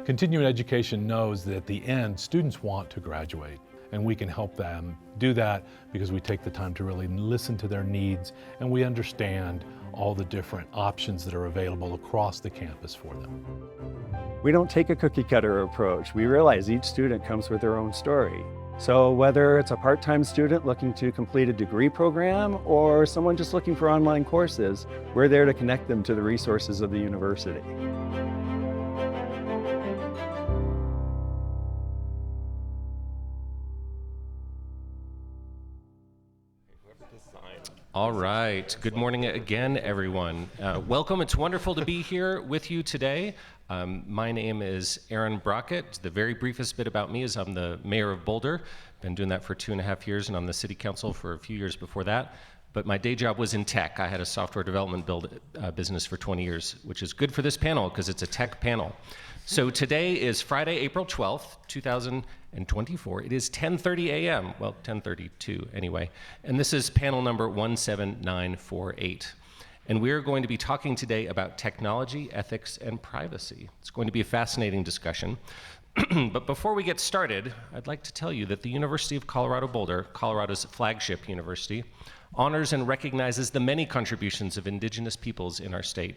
Continuing education knows that at the end, students want to graduate, and we can help them do that because we take the time to really listen to their needs and we understand all the different options that are available across the campus for them. We don't take a cookie cutter approach. We realize each student comes with their own story. So whether it's a part-time student looking to complete a degree program or someone just looking for online courses, we're there to connect them to the resources of the university. All right. Good morning again, everyone. Welcome. It's wonderful to be here with you today. My name is Aaron Brockett. The very briefest bit about me is I'm the mayor of Boulder. Been doing that for 2.5 years, and on the city council for a few years before that. But my day job was in tech. I had a software development business for 20 years, which is good for this panel because it's a tech panel. So today is Friday, April 12th, 2024. It is 10:30 a.m., well, 10:32 anyway, and this is panel number 17948. And we're going to be talking today about technology, ethics, and privacy. It's going to be a fascinating discussion. But before we get started, I'd like to tell you that the University of Colorado Boulder, Colorado's flagship university, honors and recognizes the many contributions of indigenous peoples in our state.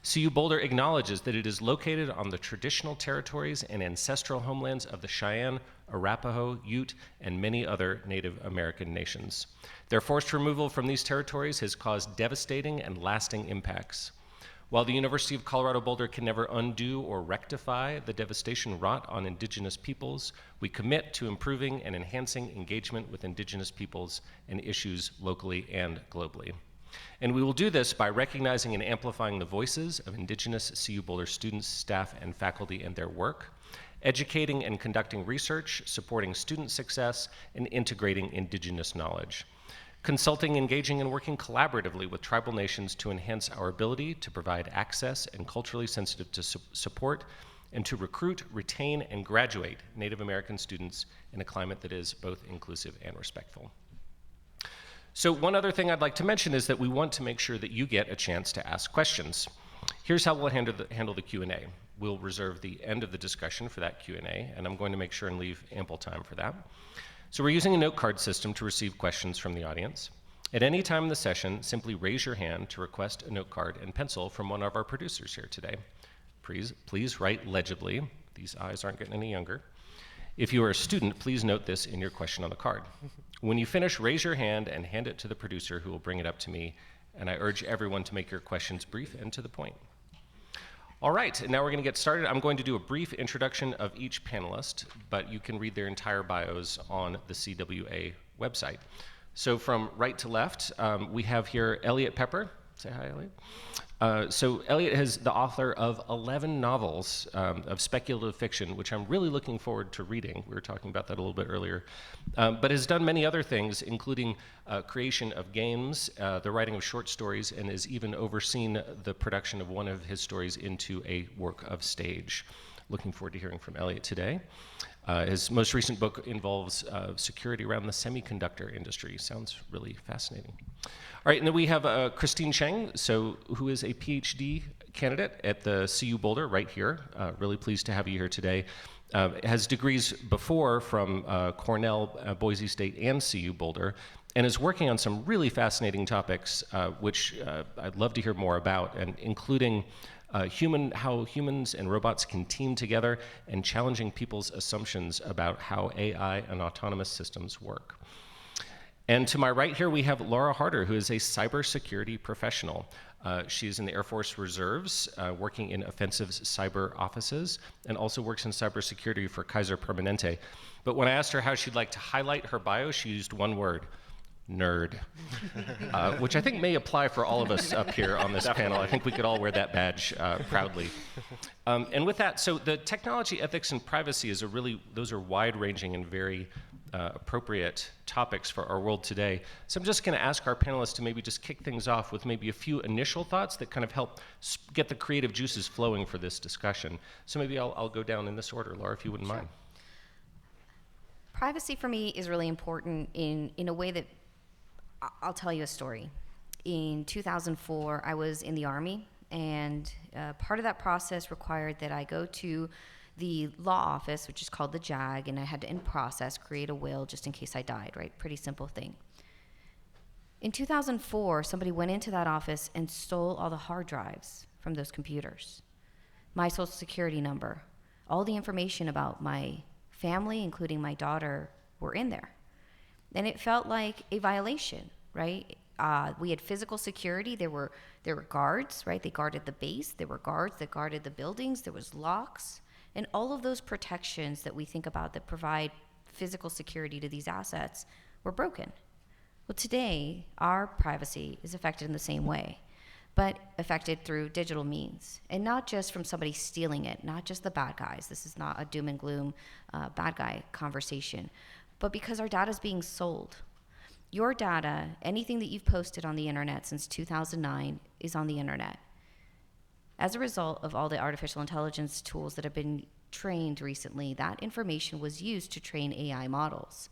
CU Boulder acknowledges that it is located on the traditional territories and ancestral homelands of the Cheyenne, Arapaho, Ute, and many other Native American nations. Their forced removal from these territories has caused devastating and lasting impacts. While the University of Colorado Boulder can never undo or rectify the devastation wrought on indigenous peoples, we commit to improving and enhancing engagement with indigenous peoples and issues locally and globally. And we will do this by recognizing and amplifying the voices of indigenous CU Boulder students, staff, and faculty and their work, educating and conducting research, supporting student success, and integrating indigenous knowledge. Consulting, engaging, and working collaboratively with tribal nations to enhance our ability to provide access and culturally sensitive to support, and to recruit, retain, and graduate Native American students in a climate that is both inclusive and respectful. So one other thing I'd like to mention is that we want to make sure that you get a chance to ask questions. Here's how we'll handle the Q&A. We'll reserve the end of the discussion for that Q&A, and I'm going to make sure and leave ample time for that. So we're using a note card system to receive questions from the audience. At any time in the session, simply raise your hand to request a note card and pencil from one of our producers here today. Please write legibly. These eyes aren't getting any younger. If you are a student, please note this in your question on the card. When you finish, raise your hand and hand it to the producer who will bring it up to me, and I urge everyone to make your questions brief and to the point. All right, and now we're going to get started. I'm going to do a brief introduction of each panelist, but you can read their entire bios on the CWA website. So from right to left, we have here Eliot Peper. Say hi, Eliot. So Eliot is the author of 11 novels of speculative fiction, which I'm really looking forward to reading. We were talking about that a little bit earlier. But has done many other things, including creation of games, the writing of short stories, and has even overseen the production of one of his stories into a work of stage. Looking forward to hearing from Eliot today. His most recent book involves security around the semiconductor industry. Sounds really fascinating. All right, and then we have Christine Chang, who is a PhD candidate at the CU Boulder right here. Really pleased to have you here today. Has degrees before from Cornell, Boise State, and CU Boulder, and is working on some really fascinating topics, which I'd love to hear more about, and including how humans and robots can team together and challenging people's assumptions about how AI and autonomous systems work. And to my right here, we have Laura Harder, who is a cybersecurity professional. She's in the Air Force Reserves, working in offensive cyber offices, and also works in cybersecurity for Kaiser Permanente. But when I asked her how she'd like to highlight her bio, she used one word: nerd, which I think may apply for all of us up here on this panel. I think we could all wear that badge proudly. And with that, so the technology, ethics, and privacy those are wide-ranging and very appropriate topics for our world today. So I'm just going to ask our panelists to maybe just kick things off with maybe a few initial thoughts that kind of help get the creative juices flowing for this discussion. So maybe I'll go down in this order. Laura, if you wouldn't mind. Privacy for me is really important in a way that I'll tell you a story. In 2004, I was in the Army, and part of that process required that I go to the law office, which is called the JAG, and I had to, in process, create a will just in case I died, right? Pretty simple thing. In 2004, somebody went into that office and stole all the hard drives from those computers. My social security number, all the information about my family, including my daughter, were in there. And it felt like a violation, right? We had physical security. There were guards, right? They guarded the base. There were guards that guarded the buildings. There was locks. And all of those protections that we think about that provide physical security to these assets were broken. Well, today, our privacy is affected in the same way, but affected through digital means. And not just from somebody stealing it, not just the bad guys. This is not a doom and gloom bad guy conversation, but because our data is being sold. Your data, anything that you've posted on the internet since 2009 is on the internet. As a result of all the artificial intelligence tools that have been trained recently, that information was used to train AI models.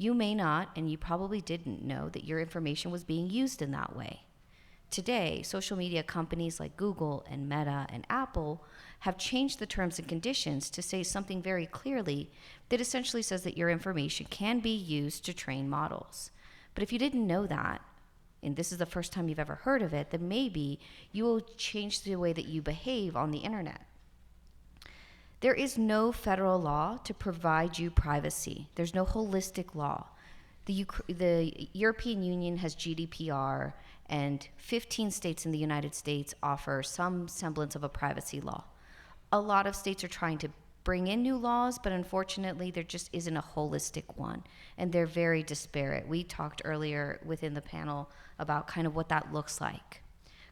You may not, and you probably didn't know that your information was being used in that way. Today, social media companies like Google and Meta and Apple have changed the terms and conditions to say something very clearly that essentially says that your information can be used to train models. But if you didn't know that, and this is the first time you've ever heard of it, then maybe you will change the way that you behave on the internet. There is no federal law to provide you privacy. There's no holistic law. The European Union has GDPR, and 15 states in the United States offer some semblance of a privacy law. A lot of states are trying to bring in new laws, but unfortunately there just isn't a holistic one, and they're very disparate. We talked earlier within the panel about kind of what that looks like.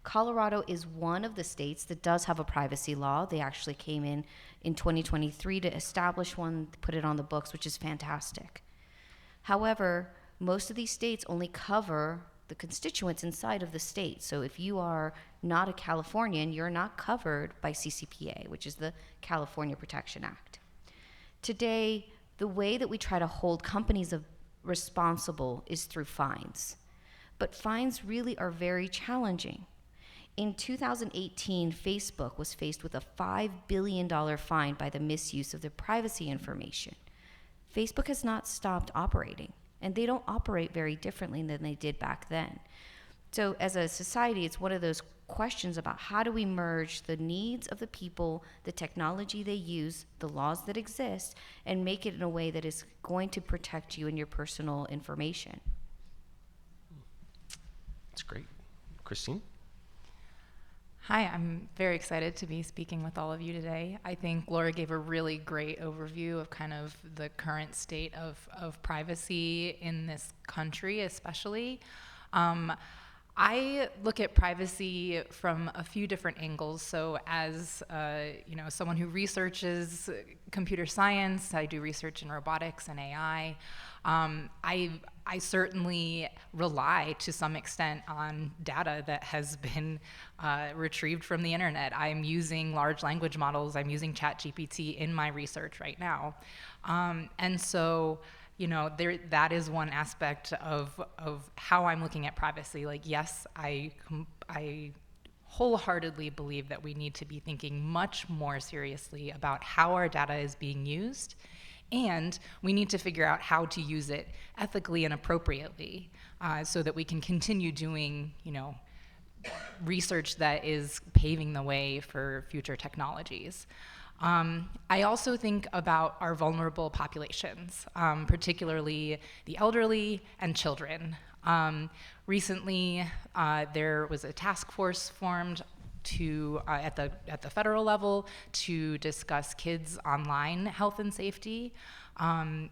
Colorado is one of the states that does have a privacy law. They actually came in 2023 to establish one, put it on the books, which is fantastic. However, most of these states only cover the constituents inside of the state. So if you are not a Californian, you're not covered by CCPA, which is the California Protection Act. Today, the way that we try to hold companies responsible is through fines. But fines really are very challenging. In 2018, Facebook was faced with a $5 billion fine by the misuse of their privacy information. Facebook has not stopped operating, and they don't operate very differently than they did back then. So as a society, it's one of those questions about how do we merge the needs of the people, the technology they use, the laws that exist, and make it in a way that is going to protect you and your personal information. That's great. Christine? Hi, I'm very excited to be speaking with all of you today. I think Laura gave a really great overview of kind of the current state of privacy in this country, especially. I look at privacy from a few different angles. So as someone who researches computer science, I do research in robotics and AI. I certainly rely to some extent on data that has been retrieved from the internet. I'm using large language models. I'm using ChatGPT in my research right now. And so, that is one aspect of how I'm looking at privacy. Like, yes, I wholeheartedly believe that we need to be thinking much more seriously about how our data is being used. And we need to figure out how to use it ethically and appropriately so that we can continue doing, research that is paving the way for future technologies. I also think about our vulnerable populations, particularly the elderly and children. Recently, there was a task force formed at the federal level to discuss kids' online health and safety.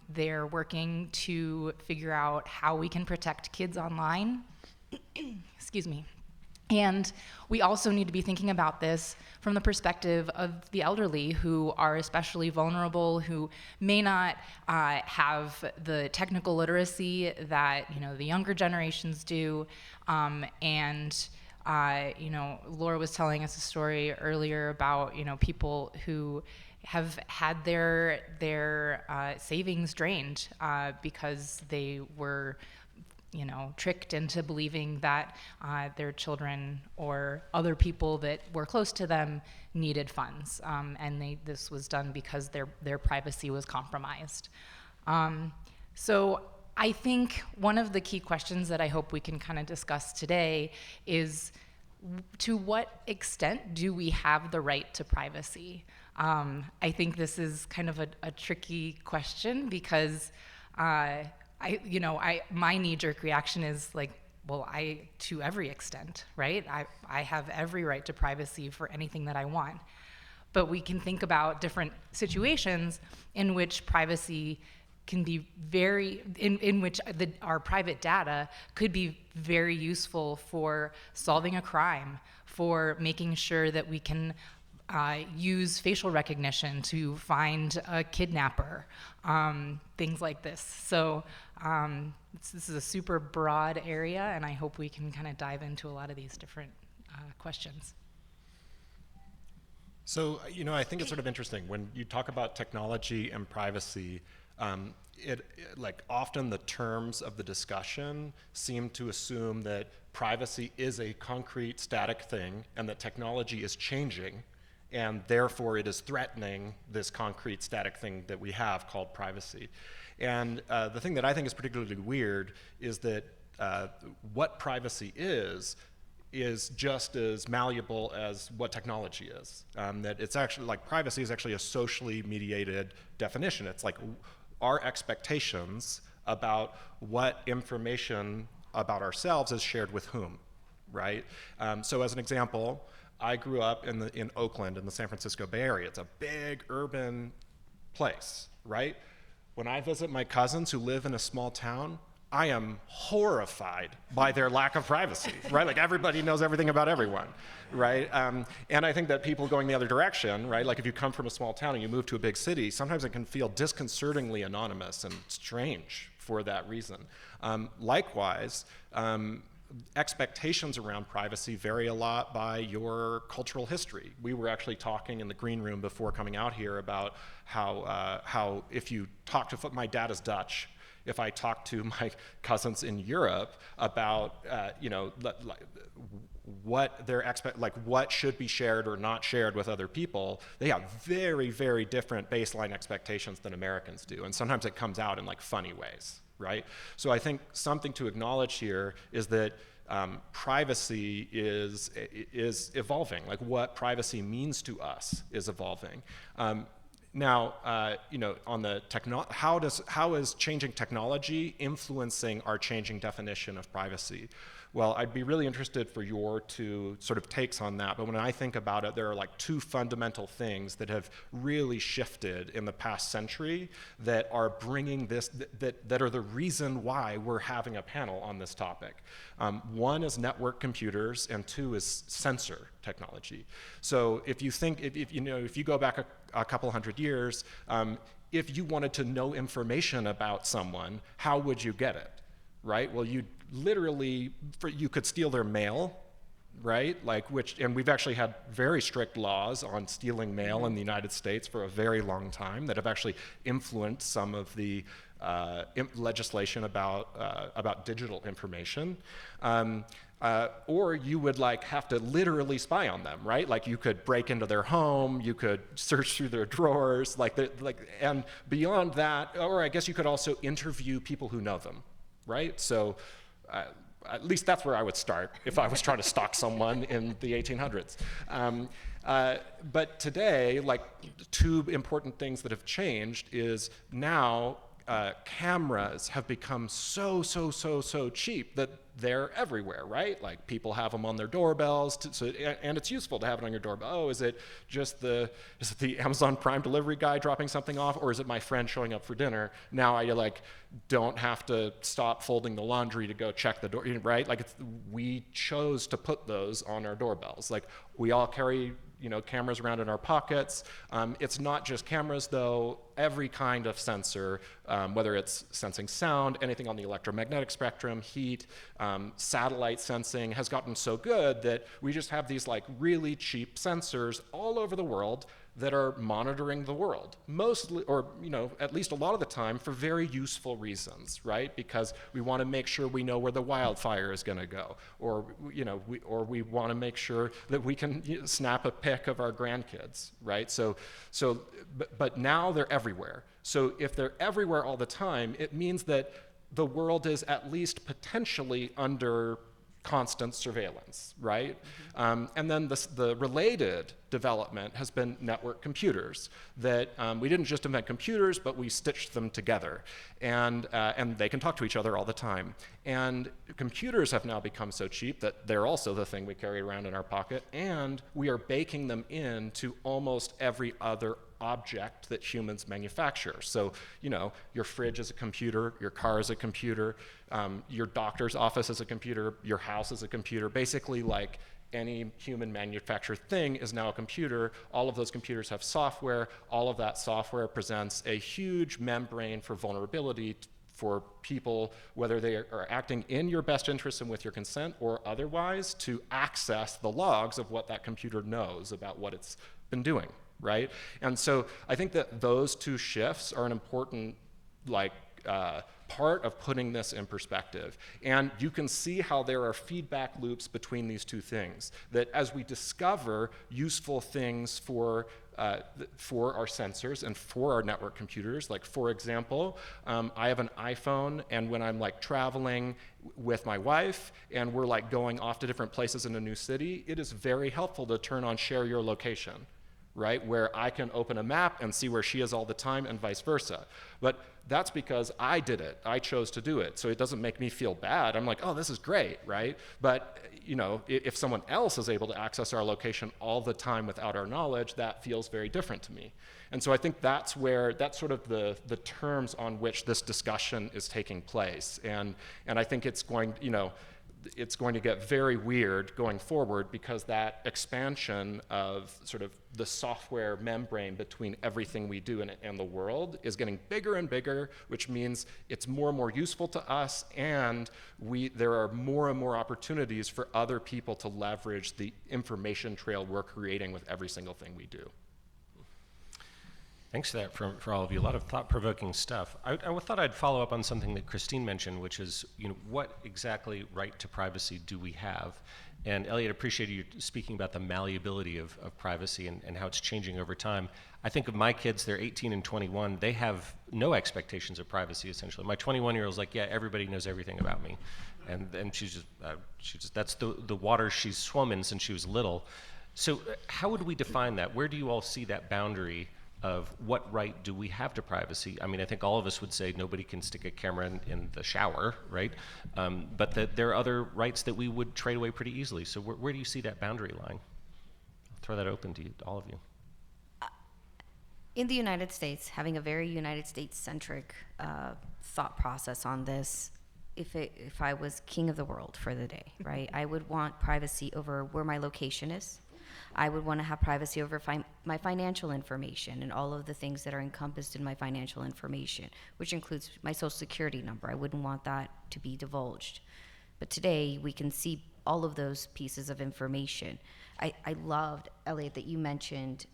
They're working to figure out how we can protect kids online. Excuse me. And we also need to be thinking about this from the perspective of the elderly, who are especially vulnerable, who may not have the technical literacy that the younger generations do, Laura was telling us a story earlier about people who have had their savings drained because they were tricked into believing that their children or other people that were close to them needed funds, and this was done because their privacy was compromised. So I think one of the key questions that I hope we can kind of discuss today is, to what extent do we have the right to privacy? I think this is kind of a tricky question because my knee-jerk reaction is like, well, to every extent, right? I have every right to privacy for anything that I want. But we can think about different situations in which privacy can be in which our private data could be very useful for solving a crime, for making sure that we can use facial recognition to find a kidnapper, things like this. So this is a super broad area, and I hope we can kind of dive into a lot of these different questions. So, I think it's sort of interesting when you talk about technology and privacy. Often the terms of the discussion seem to assume that privacy is a concrete, static thing, and that technology is changing, and therefore it is threatening this concrete, static thing that we have called privacy. And the thing that I think is particularly weird is that what privacy is just as malleable as what technology is. That it's actually, privacy is actually a socially mediated definition. It's like our expectations about what information about ourselves is shared with whom, right? So as an example, I grew up in Oakland, in the San Francisco Bay Area. It's a big urban place, right? When I visit my cousins who live in a small town, I am horrified by their lack of privacy, right? Like everybody knows everything about everyone, right? And I think that people going the other direction, right? Like if you come from a small town and you move to a big city, sometimes it can feel disconcertingly anonymous and strange for that reason. Likewise, expectations around privacy vary a lot by your cultural history. We were actually talking in the green room before coming out here about how if you talk to, my dad is Dutch, if I talk to my cousins in Europe about, what what should be shared or not shared with other people, they have very, very different baseline expectations than Americans do. And sometimes it comes out in funny ways, right? So I think something to acknowledge here is that privacy is evolving. Like what privacy means to us is evolving. Now, on the how is changing technology influencing our changing definition of privacy? Well, I'd be really interested for your two sort of takes on that. But when I think about it, there are two fundamental things that have really shifted in the past century that are bringing this, that are the reason why we're having a panel on this topic. One is network computers, and two is sensor technology. So if you think, if you go back a couple hundred years, if you wanted to know information about someone, how would you get it, right? Well, you literally, you could steal their mail, right? And we've actually had very strict laws on stealing mail in the United States for a very long time that have actually influenced some of the legislation about digital information. Or you would have to literally spy on them, right? Like you could break into their home, you could search through their drawers, and beyond that, or I guess you could also interview people who know them, right? So at least that's where I would start if I was trying to stalk someone in the 1800s. But today, two important things that have changed is now cameras have become so cheap that they're everywhere, right? Like people have them on their doorbells, and it's useful to have it on your doorbell. Oh, is it just is it the Amazon Prime delivery guy dropping something off, or is it my friend showing up for dinner? Now I don't have to stop folding the laundry to go check the door, right? We chose to put those on our doorbells. We all carry cameras around in our pockets. It's not just cameras though, every kind of sensor, whether it's sensing sound, anything on the electromagnetic spectrum, heat, satellite sensing has gotten so good that we just have these like really cheap sensors all over the world that are monitoring the world, mostly, or at least a lot of the time, for very useful reasons, right? Because we want to make sure we know where the wildfire is going to go, or we want to make sure that we can snap a pic of our grandkids, right? But now they're everywhere. So if they're everywhere all the time, it means that the world is at least potentially under constant surveillance, right? And then the related development has been network computers, that we didn't just invent computers, but we stitched them together. And they can talk to each other all the time. And computers have now become so cheap that they're also the thing we carry around in our pocket, and we are baking them into almost every other object that humans manufacture. So, your fridge is a computer, your car is a computer, your doctor's office is a computer, your house is a computer. Basically, like any human manufactured thing is now a computer. All of those computers have software. All of that software presents a huge membrane for vulnerability for people, whether they are acting in your best interest and with your consent or otherwise, to access the logs of what that computer knows about what it's been doing, right? And so I think that those two shifts are an important part of putting this in perspective. And you can see how there are feedback loops between these two things, that as we discover useful things for our sensors and for our network computers, like for example, I have an iPhone, and when I'm like traveling with my wife and we're like going off to different places in a new city, it is very helpful to turn on share your location, right? Where I can open a map and see where she is all the time and vice versa. But that's because I did it. I chose to do it. So it doesn't make me feel bad. I'm like, oh, this is great, right? But if someone else is able to access our location all the time without our knowledge, that feels very different to me. And so I think that's sort of the terms on which this discussion is taking place. And I think it's going to get very weird going forward, because that expansion of sort of the software membrane between everything we do and the world is getting bigger and bigger, which means it's more and more useful to us, and there are more and more opportunities for other people to leverage the information trail we're creating with every single thing we do. Thanks for that for all of you. A lot of thought-provoking stuff. I thought I'd follow up on something that Christine mentioned, which is, what exactly right to privacy do we have? And Eliot, appreciated you speaking about the malleability of privacy and how it's changing over time. I think of my kids, they're 18 and 21. They have no expectations of privacy, essentially. My 21-year-old's like, yeah, everybody knows everything about me. And she's just that's the water she's swum in since she was little. So how would we define that? Where do you all see that boundary of what right do we have to privacy? I mean, I think all of us would say nobody can stick a camera in the shower, right? But that there are other rights that we would trade away pretty easily. So where do you see that boundary line? I'll throw that open to you, all of you. In the United States, having a very United States-centric thought process on this, if I was king of the world for the day, right, I would want privacy over where my location is. I would want to have privacy over my financial information and all of the things that are encompassed in my financial information, which includes my social security number. I wouldn't want that to be divulged. But today, we can see all of those pieces of information. I loved, Eliot, that you mentioned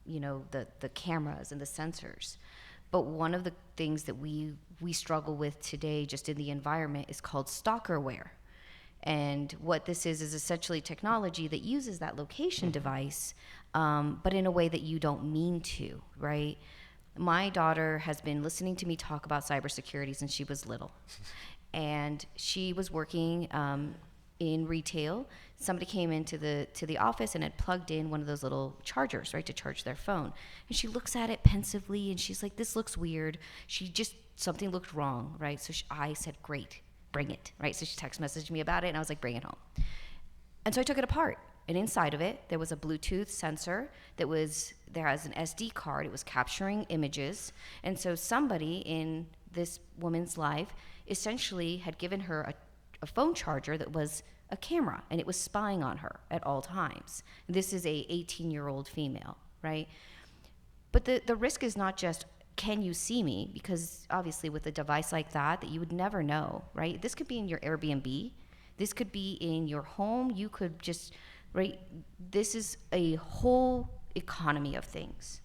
the cameras and the sensors. But one of the things that we struggle with today just in the environment is called stalkerware. And what this is essentially technology that uses that location device, but in a way that you don't mean to, right? My daughter has been listening to me talk about cybersecurity since she was little. And she was working in retail. Somebody came into the office and had plugged in one of those little chargers, right, to charge their phone. And she looks at it pensively, and she's like, this looks weird. Something looked wrong, right? So I said, great. Bring it, right? So she text messaged me about it, and I was like, bring it home. And so I took it apart, and inside of it, there was a Bluetooth sensor there has an SD card. It was capturing images. And so somebody in this woman's life essentially had given her a phone charger that was a camera, and it was spying on her at all times. This is a 18-year-old female, right? But the risk is not just, can you see me? Because obviously with a device like that you would never know, right? This could be in your Airbnb, This could be in your home. You could just, right? This is a whole economy of things.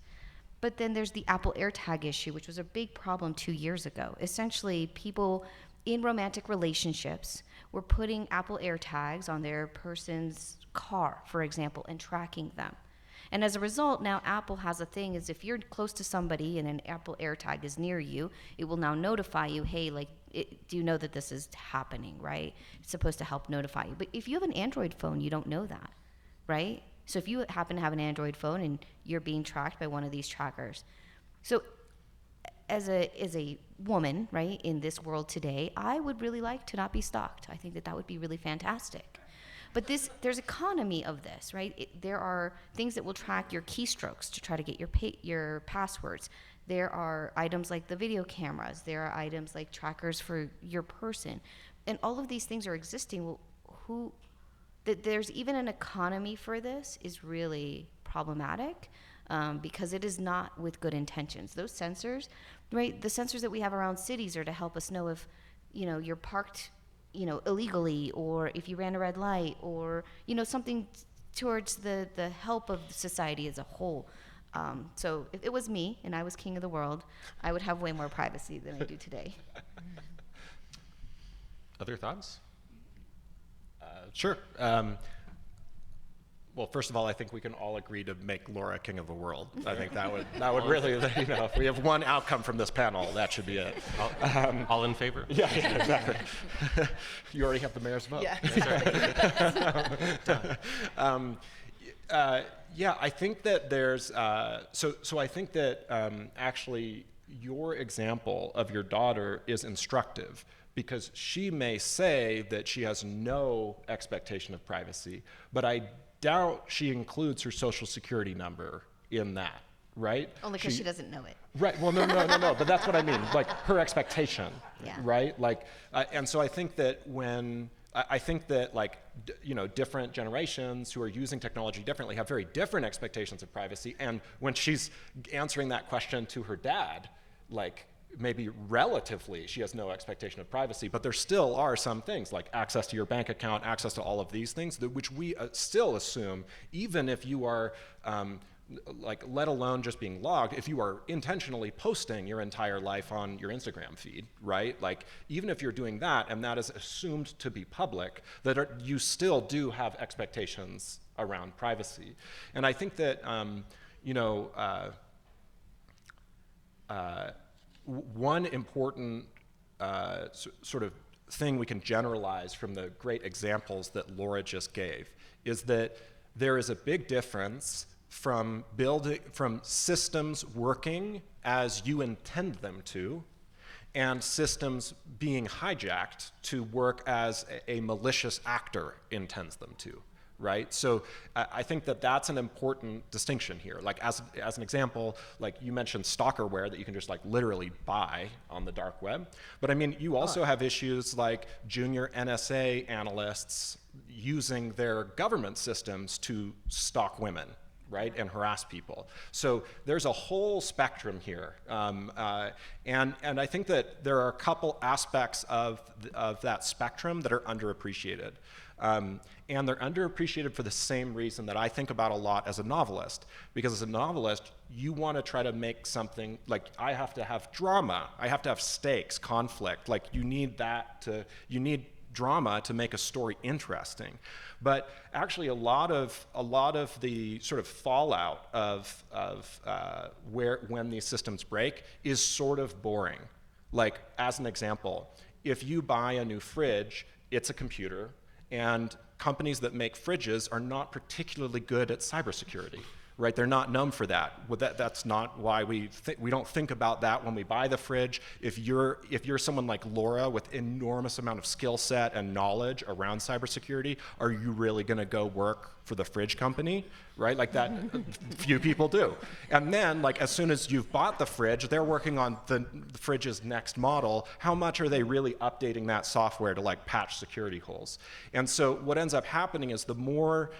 But then there's the Apple AirTag issue, which was a big problem 2 years ago. Essentially, people in romantic relationships were putting Apple AirTags on their person's car, for example, and tracking them. And as a result, now Apple has a thing is if you're close to somebody and an Apple AirTag is near you, it will now notify you, hey, like, do you know that this is happening, right? It's supposed to help notify you. But if you have an Android phone, you don't know that, right? So if you happen to have an Android phone and you're being tracked by one of these trackers. So as a woman, right, in this world today, I would really like to not be stalked. I think that that would be really fantastic. But there's economy of this, right? There are things that will track your keystrokes to try to get your passwords. There are items like the video cameras. There are items like trackers for your person. And all of these things are existing. Well, that there's even an economy for this is really problematic because it is not with good intentions. Those sensors, right? The sensors that we have around cities are to help us know if, you're parked, illegally, or if you ran a red light, or, something towards the help of society as a whole. So if it was me and I was king of the world, I would have way more privacy than I do today. Other thoughts? Sure. Well, first of all, I think we can all agree to make Laura king of the world. I think that would really, if we have one outcome from this panel, that should be it. All in favor? Yeah, exactly. You already have the mayor's vote. Yeah. Yeah, I think that there's, so I think that actually your example of your daughter is instructive, because she may say that she has no expectation of privacy, but I doubt she includes her social security number in that, right? Only because she doesn't know it. Right, well, no, but that's what I mean, like her expectation, Yeah. right? Like, and so I think that different generations who are using technology differently have very different expectations of privacy, and when she's answering that question to her dad, like, maybe relatively she has no expectation of privacy, but there still are some things like access to your bank account, access to all of these things, which we still assume, even if you are, let alone just being logged, if you are intentionally posting your entire life on your Instagram feed, right? Like, even if you're doing that and that is assumed to be public, you still do have expectations around privacy. And I think that, one important sort of thing we can generalize from the great examples that Laura just gave is that there is a big difference from systems working as you intend them to, and systems being hijacked to work as a malicious actor intends them to. Right? So I think that that's an important distinction here. Like, as an example, like you mentioned stalkerware that you can just like literally buy on the dark web. But I mean, you also have issues like junior NSA analysts using their government systems to stalk women, right, and harass people. So there's a whole spectrum here. And I think that there are a couple aspects of that spectrum that are underappreciated. And they're underappreciated for the same reason that I think about a lot as a novelist. Because as a novelist, you want to try to make something, like, I have to have drama, I have to have stakes, conflict, like you need drama to make a story interesting. But actually a lot of the sort of fallout of when these systems break is sort of boring. Like, as an example, if you buy a new fridge, it's a computer, and companies that make fridges are not particularly good at cybersecurity, right? They're not known for that. Well, that's not why we don't think about that when we buy the fridge. If you're someone like Laura with enormous amount of skill set and knowledge around cybersecurity, are you really going to go work for the fridge company, right? Like, that few people do. And then, like, as soon as you've bought the fridge, they're working on the fridge's next model. How much are they really updating that software to like patch security holes? And so what ends up happening is the more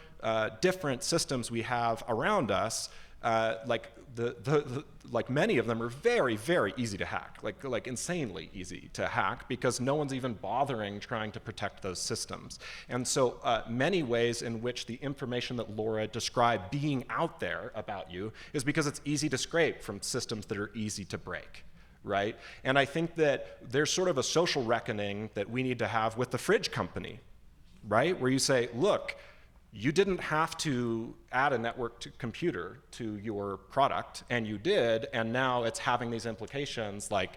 different systems we have around us, like many of them are very, very easy to hack, like insanely easy to hack, because no one's even bothering trying to protect those systems. And so many ways in which the information that Laura described being out there about you is because it's easy to scrape from systems that are easy to break. Right? And I think that there's sort of a social reckoning that we need to have with the fridge company, right? Where you say, look, you didn't have to add a networked computer to your product, and you did, and now it's having these implications. Like,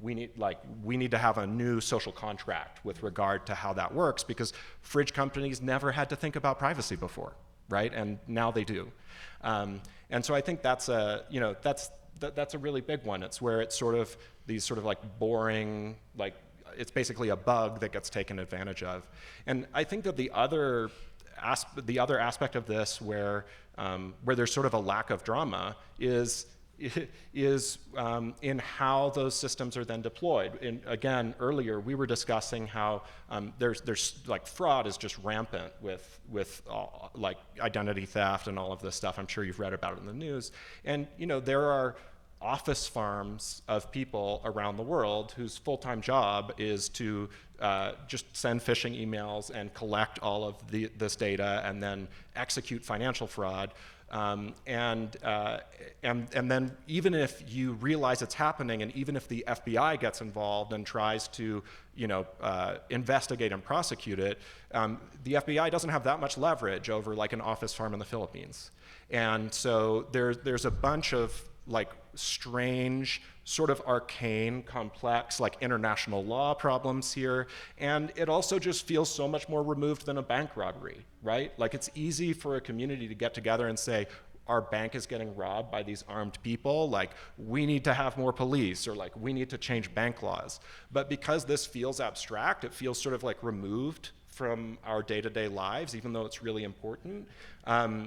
we need to have a new social contract with regard to how that works, because fridge companies never had to think about privacy before, right? And now they do. And so I think that's a really big one. It's where it's sort of these sort of like boring, like it's basically a bug that gets taken advantage of. And I think that the other aspect of this where there's sort of a lack of drama is in how those systems are then deployed. And again, earlier we were discussing how there's like fraud is just rampant with like identity theft and all of this stuff. I'm sure you've read about it in the news. And there are office farms of people around the world whose full-time job is to just send phishing emails and collect all of this data and then execute financial fraud. And then even if you realize it's happening, and even if the FBI gets involved and tries to investigate and prosecute it, the FBI doesn't have that much leverage over like an office farm in the Philippines. And so there's a bunch of like strange, sort of arcane, complex, like international law problems here. And it also just feels so much more removed than a bank robbery, right? Like it's easy for a community to get together and say, our bank is getting robbed by these armed people, like we need to have more police, or like we need to change bank laws. But because this feels abstract, it feels sort of like removed from our day-to-day lives, even though it's really important.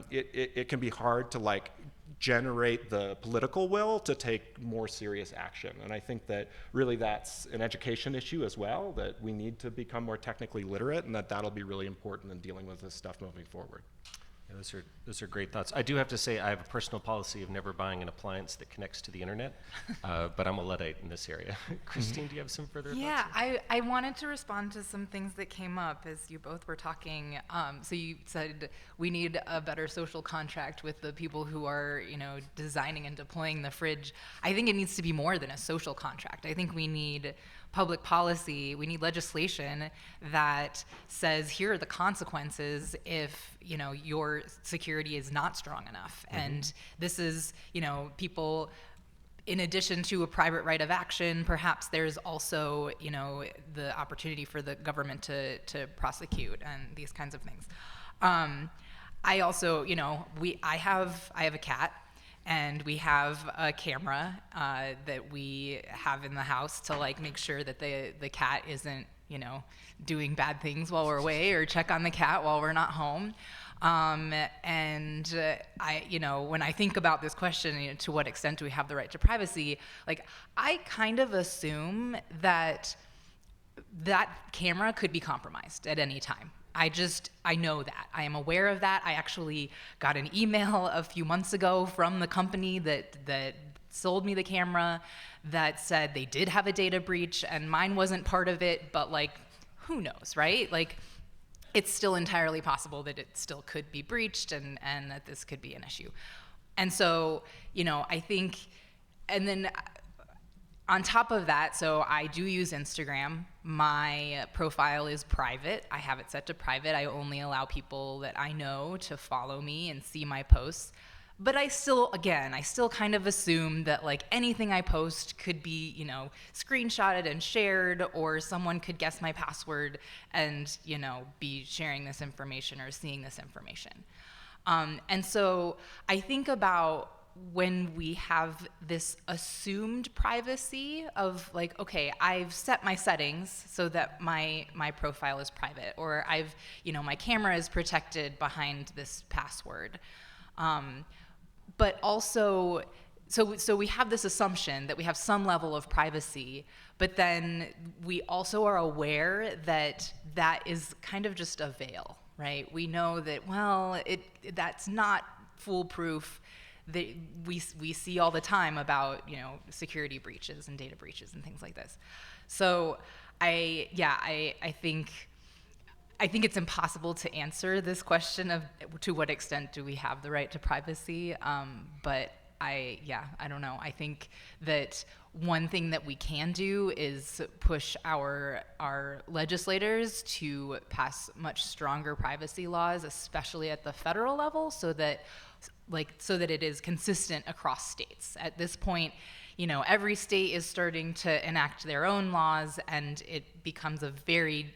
It can be hard to like generate the political will to take more serious action. And I think that really that's an education issue as well, that we need to become more technically literate, and that'll be really important in dealing with this stuff moving forward. Yeah, those are great thoughts. I do have to say I have a personal policy of never buying an appliance that connects to the internet, but I'm a Luddite in this area. Christine, do you have some further thoughts? Yeah, I wanted to respond to some things that came up as you both were talking. So you said we need a better social contract with the people who are, designing and deploying the fridge. I think it needs to be more than a social contract. I think we need public policy, we need legislation that says here are the consequences if your security is not strong enough. Mm-hmm. And this is people, in addition to a private right of action, perhaps there's also the opportunity for the government to prosecute and these kinds of things. I also I have a cat. And we have a camera that we have in the house to like make sure that the cat isn't, doing bad things while we're away, or check on the cat while we're not home. And when I think about this question, to what extent do we have the right to privacy? Like, I kind of assume that camera could be compromised at any time. I know that. I am aware of that. I actually got an email a few months ago from the company that sold me the camera that said they did have a data breach and mine wasn't part of it, but like, who knows, right? Like, it's still entirely possible that it still could be breached and that this could be an issue. And so, I think, and then on top of that, so I do use Instagram. My profile is private. I have it set to private. I only allow people that I know to follow me and see my posts. But I still kind of assume that like anything I post could be, screenshotted and shared, or someone could guess my password and, be sharing this information or seeing this information. And so I think about when we have this assumed privacy of like, okay, I've set my settings so that my profile is private, or I've, my camera is protected behind this password. But also, so we have this assumption that we have some level of privacy, but then we also are aware that that is kind of just a veil, right? We know that, well, that's not foolproof, we see all the time about, you know, security breaches and data breaches and things like this. So I think it's impossible to answer this question of to what extent do we have the right to privacy, but I don't know. I think that one thing that we can do is push our legislators to pass much stronger privacy laws, especially at the federal level, so that it is consistent across states. At this point, you know, every state is starting to enact their own laws, and it becomes a very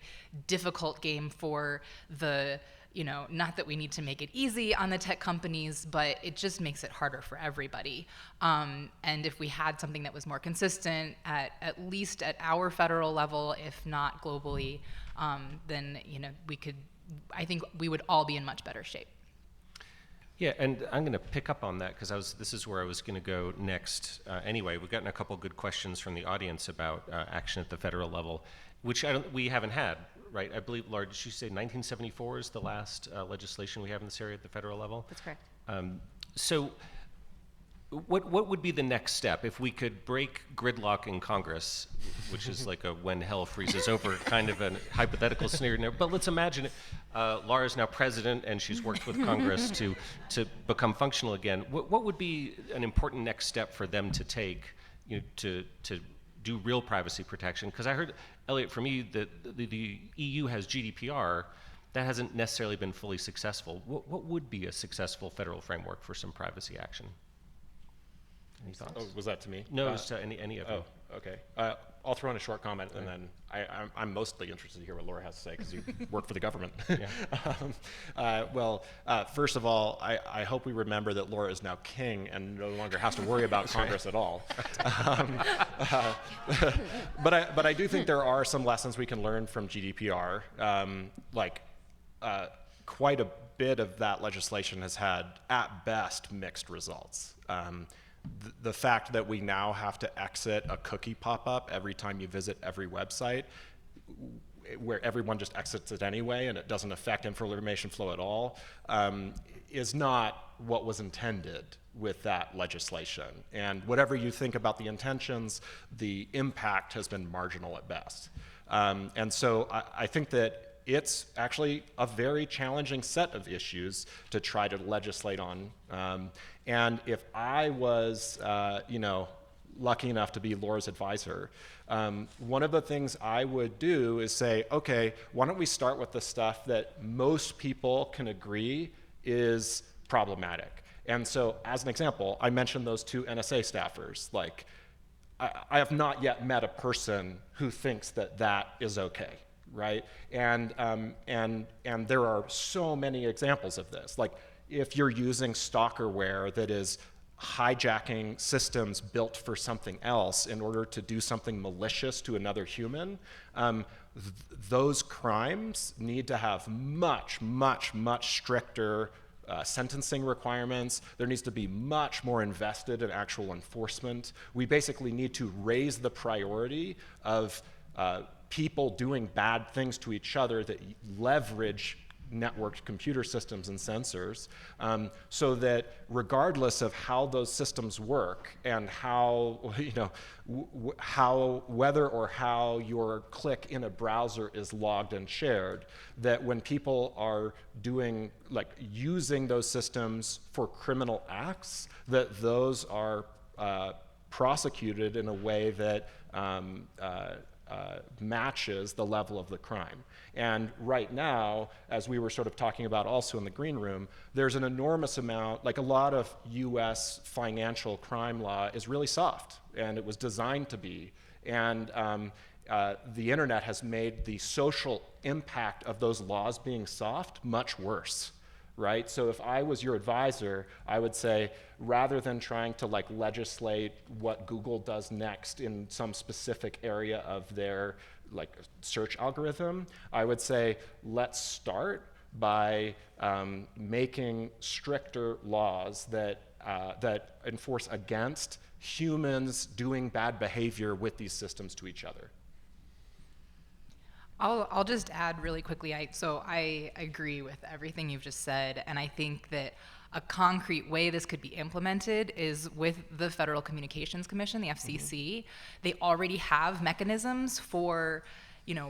difficult game for the, you know, not that we need to make it easy on the tech companies, but it just makes it harder for everybody. And if we had something that was more consistent at least at our federal level, if not globally, then, you know, I think we would all be in much better shape. Yeah, and I'm going to pick up on that because this is where I was going to go next. Anyway, we've gotten a couple good questions from the audience about action at the federal level, which we haven't had, right? I believe, Laura, did you say 1974 is the last legislation we have in this area at the federal level? That's correct. So what would be the next step if we could break gridlock in Congress, which is like a when hell freezes over kind of a hypothetical scenario. But let's imagine Laura's now president and she's worked with Congress to become functional again. What would be an important next step for them to take, you know, to do real privacy protection? Because I heard, Eliot, from you that the EU has GDPR. That hasn't necessarily been fully successful. What would be a successful federal framework for some privacy action? Any thoughts? Oh, was that to me? No, it was to any of you. Oh, okay. I'll throw in a short comment, and then I'm mostly interested to hear what Laura has to say because you work for the government. First of all, I hope we remember that Laura is now king and no longer has to worry about Congress at all. But I do think there are some lessons we can learn from GDPR. Quite a bit of that legislation has had, at best, mixed results. The fact that we now have to exit a cookie pop-up every time you visit every website, where everyone just exits it anyway and it doesn't affect information flow at all, is not what was intended with that legislation. And whatever you think about the intentions, the impact has been marginal at best. And so I think that it's actually a very challenging set of issues to try to legislate on. And if I was, lucky enough to be Laura's advisor, one of the things I would do is say, okay, why don't we start with the stuff that most people can agree is problematic? And so, as an example, I mentioned those two NSA staffers. Like, I have not yet met a person who thinks that that is okay. Right, and there are so many examples of this. Like, if you're using stalkerware that is hijacking systems built for something else in order to do something malicious to another human, those crimes need to have much, much, much stricter sentencing requirements. There needs to be much more invested in actual enforcement. We basically need to raise the priority of people doing bad things to each other that leverage networked computer systems and sensors, so that regardless of how those systems work and how, whether or how your click in a browser is logged and shared, that when people are using those systems for criminal acts, that those are prosecuted in a way that matches the level of the crime. And right now, as we were sort of talking about also in the green room, there's an enormous amount, like a lot of US financial crime law is really soft, and it was designed to be. And the internet has made the social impact of those laws being soft much worse. Right? So if I was your advisor, I would say, rather than trying to legislate what Google does next in some specific area of their search algorithm, I would say, let's start by making stricter laws that enforce against humans doing bad behavior with these systems to each other. I'll just add really quickly. I agree with everything you've just said, and I think that a concrete way this could be implemented is with the Federal Communications Commission, the FCC. They already have mechanisms for,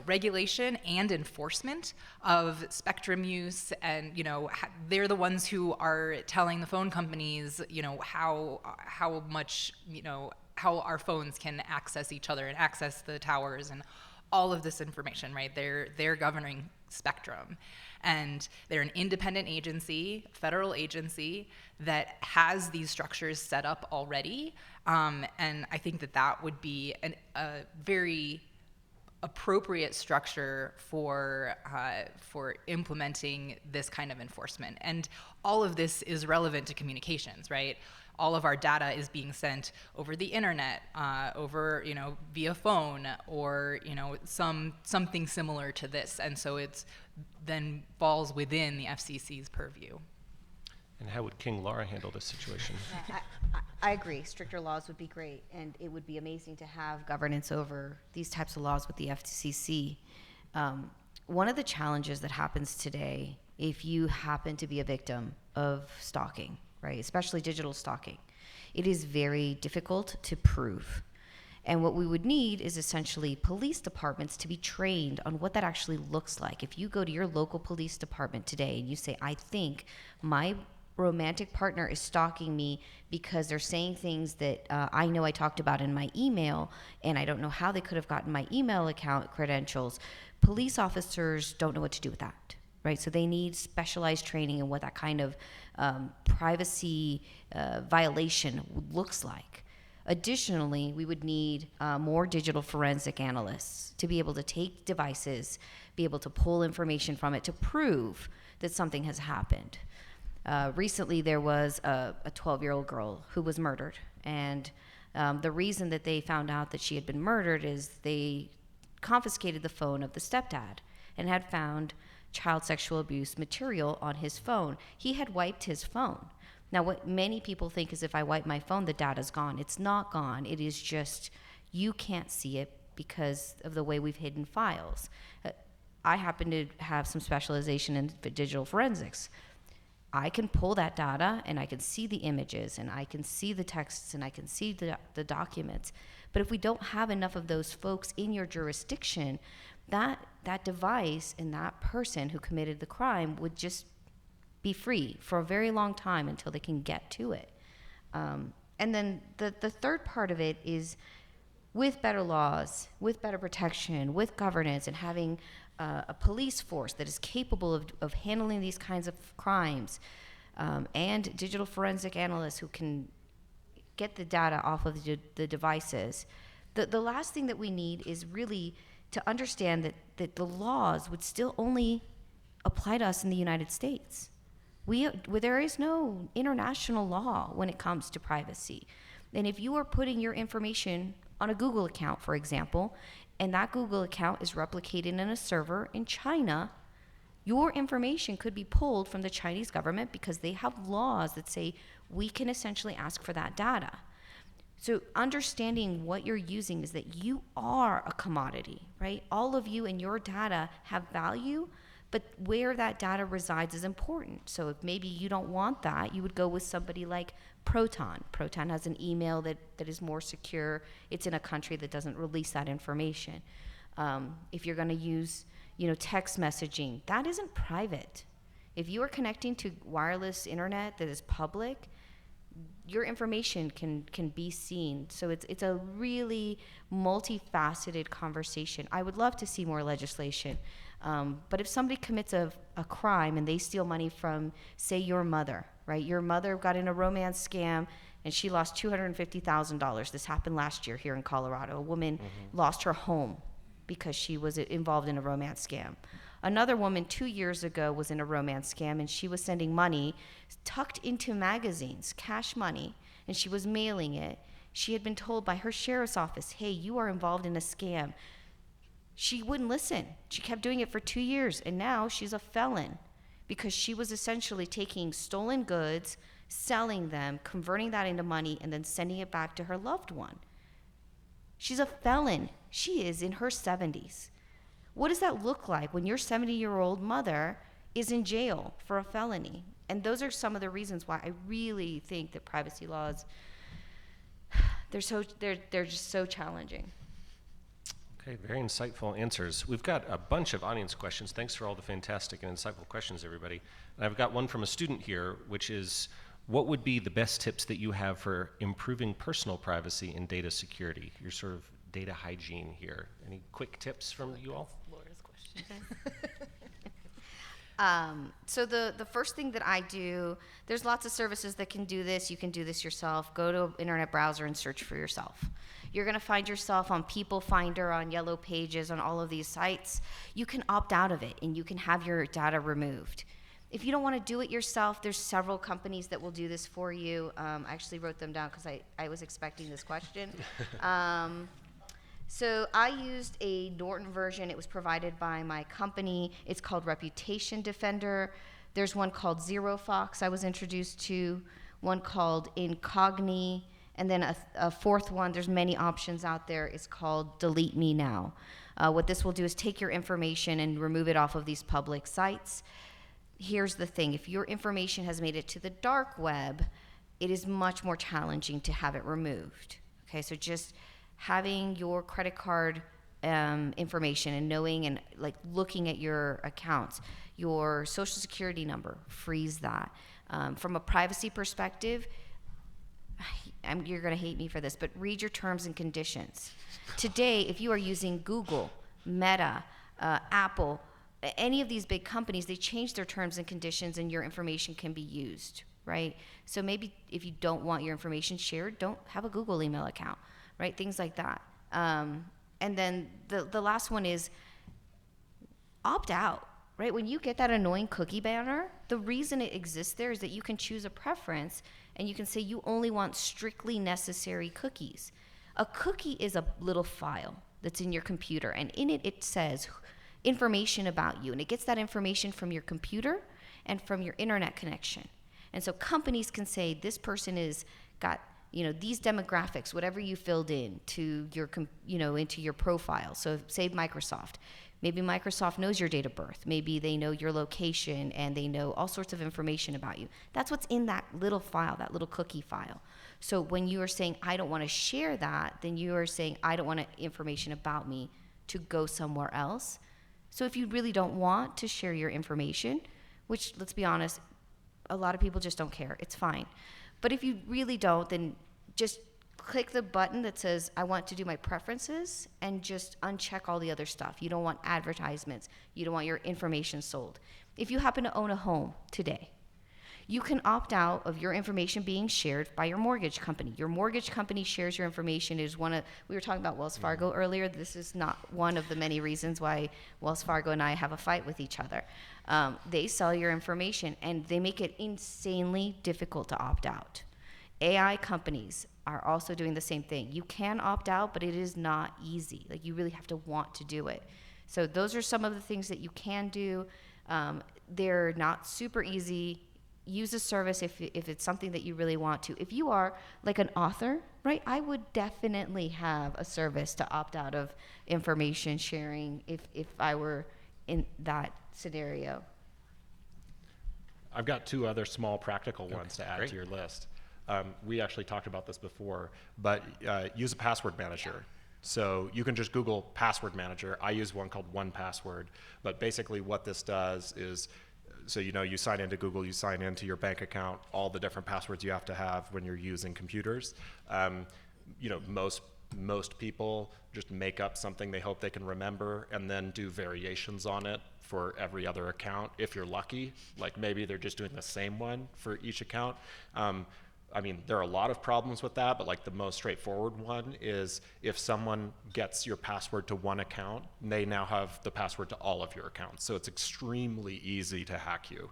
regulation and enforcement of spectrum use, and they're the ones who are telling the phone companies, how much, how our phones can access each other and access the towers and all of this information, right? They're governing spectrum, and they're an independent agency, federal agency that has these structures set up already, and I think that would be a very appropriate structure for implementing this kind of enforcement. And all of this is relevant to communications, right? All of our data is being sent over the internet, over via phone, or something similar to this, and so it's then falls within the FCC's purview. And how would King Laura handle this situation? I agree. Stricter laws would be great, and it would be amazing to have governance over these types of laws with the FCC. One of the challenges that happens today, if you happen to be a victim of stalking, right, especially digital stalking, it is very difficult to prove. And what we would need is essentially police departments to be trained on what that actually looks like. If you go to your local police department today and you say, I think my romantic partner is stalking me because they're saying things that I know I talked about in my email, and I don't know how they could have gotten my email account credentials, police officers don't know what to do with that, right? So they need specialized training in what that kind of privacy violation looks like. Additionally, we would need more digital forensic analysts to be able to take devices, be able to pull information from it to prove that something has happened. Recently, there was a 12-year-old girl who was murdered, and the reason that they found out that she had been murdered is they confiscated the phone of the stepdad and had found child sexual abuse material on his phone. He had wiped his phone. Now, what many people think is if I wipe my phone, the data's gone. It's not gone. It is just you can't see it because of the way we've hidden files. I happen to have some specialization in digital forensics. I can pull that data and I can see the images and I can see the texts and I can see the documents. But if we don't have enough of those folks in your jurisdiction, that device and that person who committed the crime would just be free for a very long time until they can get to it. And then the third part of it is with better laws, with better protection, with governance, and having a police force that is capable of handling these kinds of crimes, and digital forensic analysts who can get the data off of the devices. The last thing that we need is really to understand that the laws would still only apply to us in the United States. There is no international law when it comes to privacy. And if you are putting your information on a Google account, for example, and that Google account is replicated in a server in China, your information could be pulled from the Chinese government because they have laws that say we can essentially ask for that data. So understanding what you're using is that you are a commodity, right? All of you and your data have value, but where that data resides is important. So if maybe you don't want that, you would go with somebody like Proton. Proton has an email that is more secure. It's in a country that doesn't release that information. If you're going to use, text messaging, that isn't private. If you are connecting to wireless internet that is public, your information can be seen. So it's a really multifaceted conversation. I would love to see more legislation. But if somebody commits a crime and they steal money from, say, your mother, right? Your mother got in a romance scam and she lost $250,000. This happened last year here in Colorado. A woman lost her home because she was involved in a romance scam. Another woman 2 years ago was in a romance scam and she was sending money tucked into magazines, cash money, and she was mailing it. She had been told by her sheriff's office, hey, you are involved in a scam. She wouldn't listen. She kept doing it for 2 years, and now she's a felon because she was essentially taking stolen goods, selling them, converting that into money, and then sending it back to her loved one. She's a felon. She is in her 70s. What does that look like when your 70-year-old mother is in jail for a felony? And those are some of the reasons why I really think that privacy laws, they're just so challenging. Okay, very insightful answers. We've got a bunch of audience questions. Thanks for all the fantastic and insightful questions, everybody. And I've got one from a student here, which is, what would be the best tips that you have for improving personal privacy and data security? Your sort of data hygiene here. Any quick tips from you all? Laura's question. So the first thing that I do, there's lots of services that can do this. You can do this yourself. Go to an internet browser and search for yourself. You're going to find yourself on People Finder, on Yellow Pages, on all of these sites. You can opt out of it, and you can have your data removed. If you don't want to do it yourself, there's several companies that will do this for you. I actually wrote them down because I was expecting this question. So I used a Norton version. It was provided by my company. It's called Reputation Defender. There's one called ZeroFox I was introduced to, one called Incogni, and then a fourth one, there's many options out there, is called Delete Me Now. What this will do is take your information and remove it off of these public sites. Here's the thing, if your information has made it to the dark web, it is much more challenging to have it removed. Okay, so just having your credit card information and knowing and like looking at your accounts, your social security number, freeze that. From a privacy perspective, you're going to hate me for this, but read your terms and conditions. Today, if you are using Google, Meta, Apple, any of these big companies, they change their terms and conditions and your information can be used, right? So maybe if you don't want your information shared, don't have a Google email account, right? Things like that. And then the last one is opt out, right? When you get that annoying cookie banner, the reason it exists there is that you can choose a preference and you can say you only want strictly necessary cookies. A cookie is a little file that's in your computer, and in it, it says information about you, and it gets that information from your computer and from your internet connection. And so companies can say this person is got these demographics, whatever you filled in to your into your profile. So say Microsoft. Maybe Microsoft knows your date of birth. Maybe they know your location and they know all sorts of information about you. That's what's in that little file, that little cookie file. So when you are saying, I don't want to share that, then you are saying, I don't want information about me to go somewhere else. So if you really don't want to share your information, which, let's be honest, a lot of people just don't care, it's fine. But if you really don't, then just click the button that says, I want to do my preferences, and just uncheck all the other stuff. You don't want advertisements. You don't want your information sold. If you happen to own a home today, you can opt out of your information being shared by your mortgage company. Your mortgage company shares your information. We were talking about Wells Fargo earlier. This is not one of the many reasons why Wells Fargo and I have a fight with each other. They sell your information, and they make it insanely difficult to opt out. AI companies are also doing the same thing. You can opt out, but it is not easy. Like, you really have to want to do it. So those are some of the things that you can do. They're not super easy. Use a service if it's something that you really want to. If you are like an author, right, I would definitely have a service to opt out of information sharing if I were in that scenario. I've got two other small practical ones to add great. to your list. We actually talked about this before, but use a password manager. So you can just Google password manager. I use one called 1Password, but basically what this does is, so you sign into Google, you sign into your bank account, all the different passwords you have to have when you're using computers. Most people just make up something they hope they can remember and then do variations on it for every other account if you're lucky. Like, maybe they're just doing the same one for each account. There are a lot of problems with that, but like the most straightforward one is if someone gets your password to one account, they now have the password to all of your accounts. So it's extremely easy to hack you.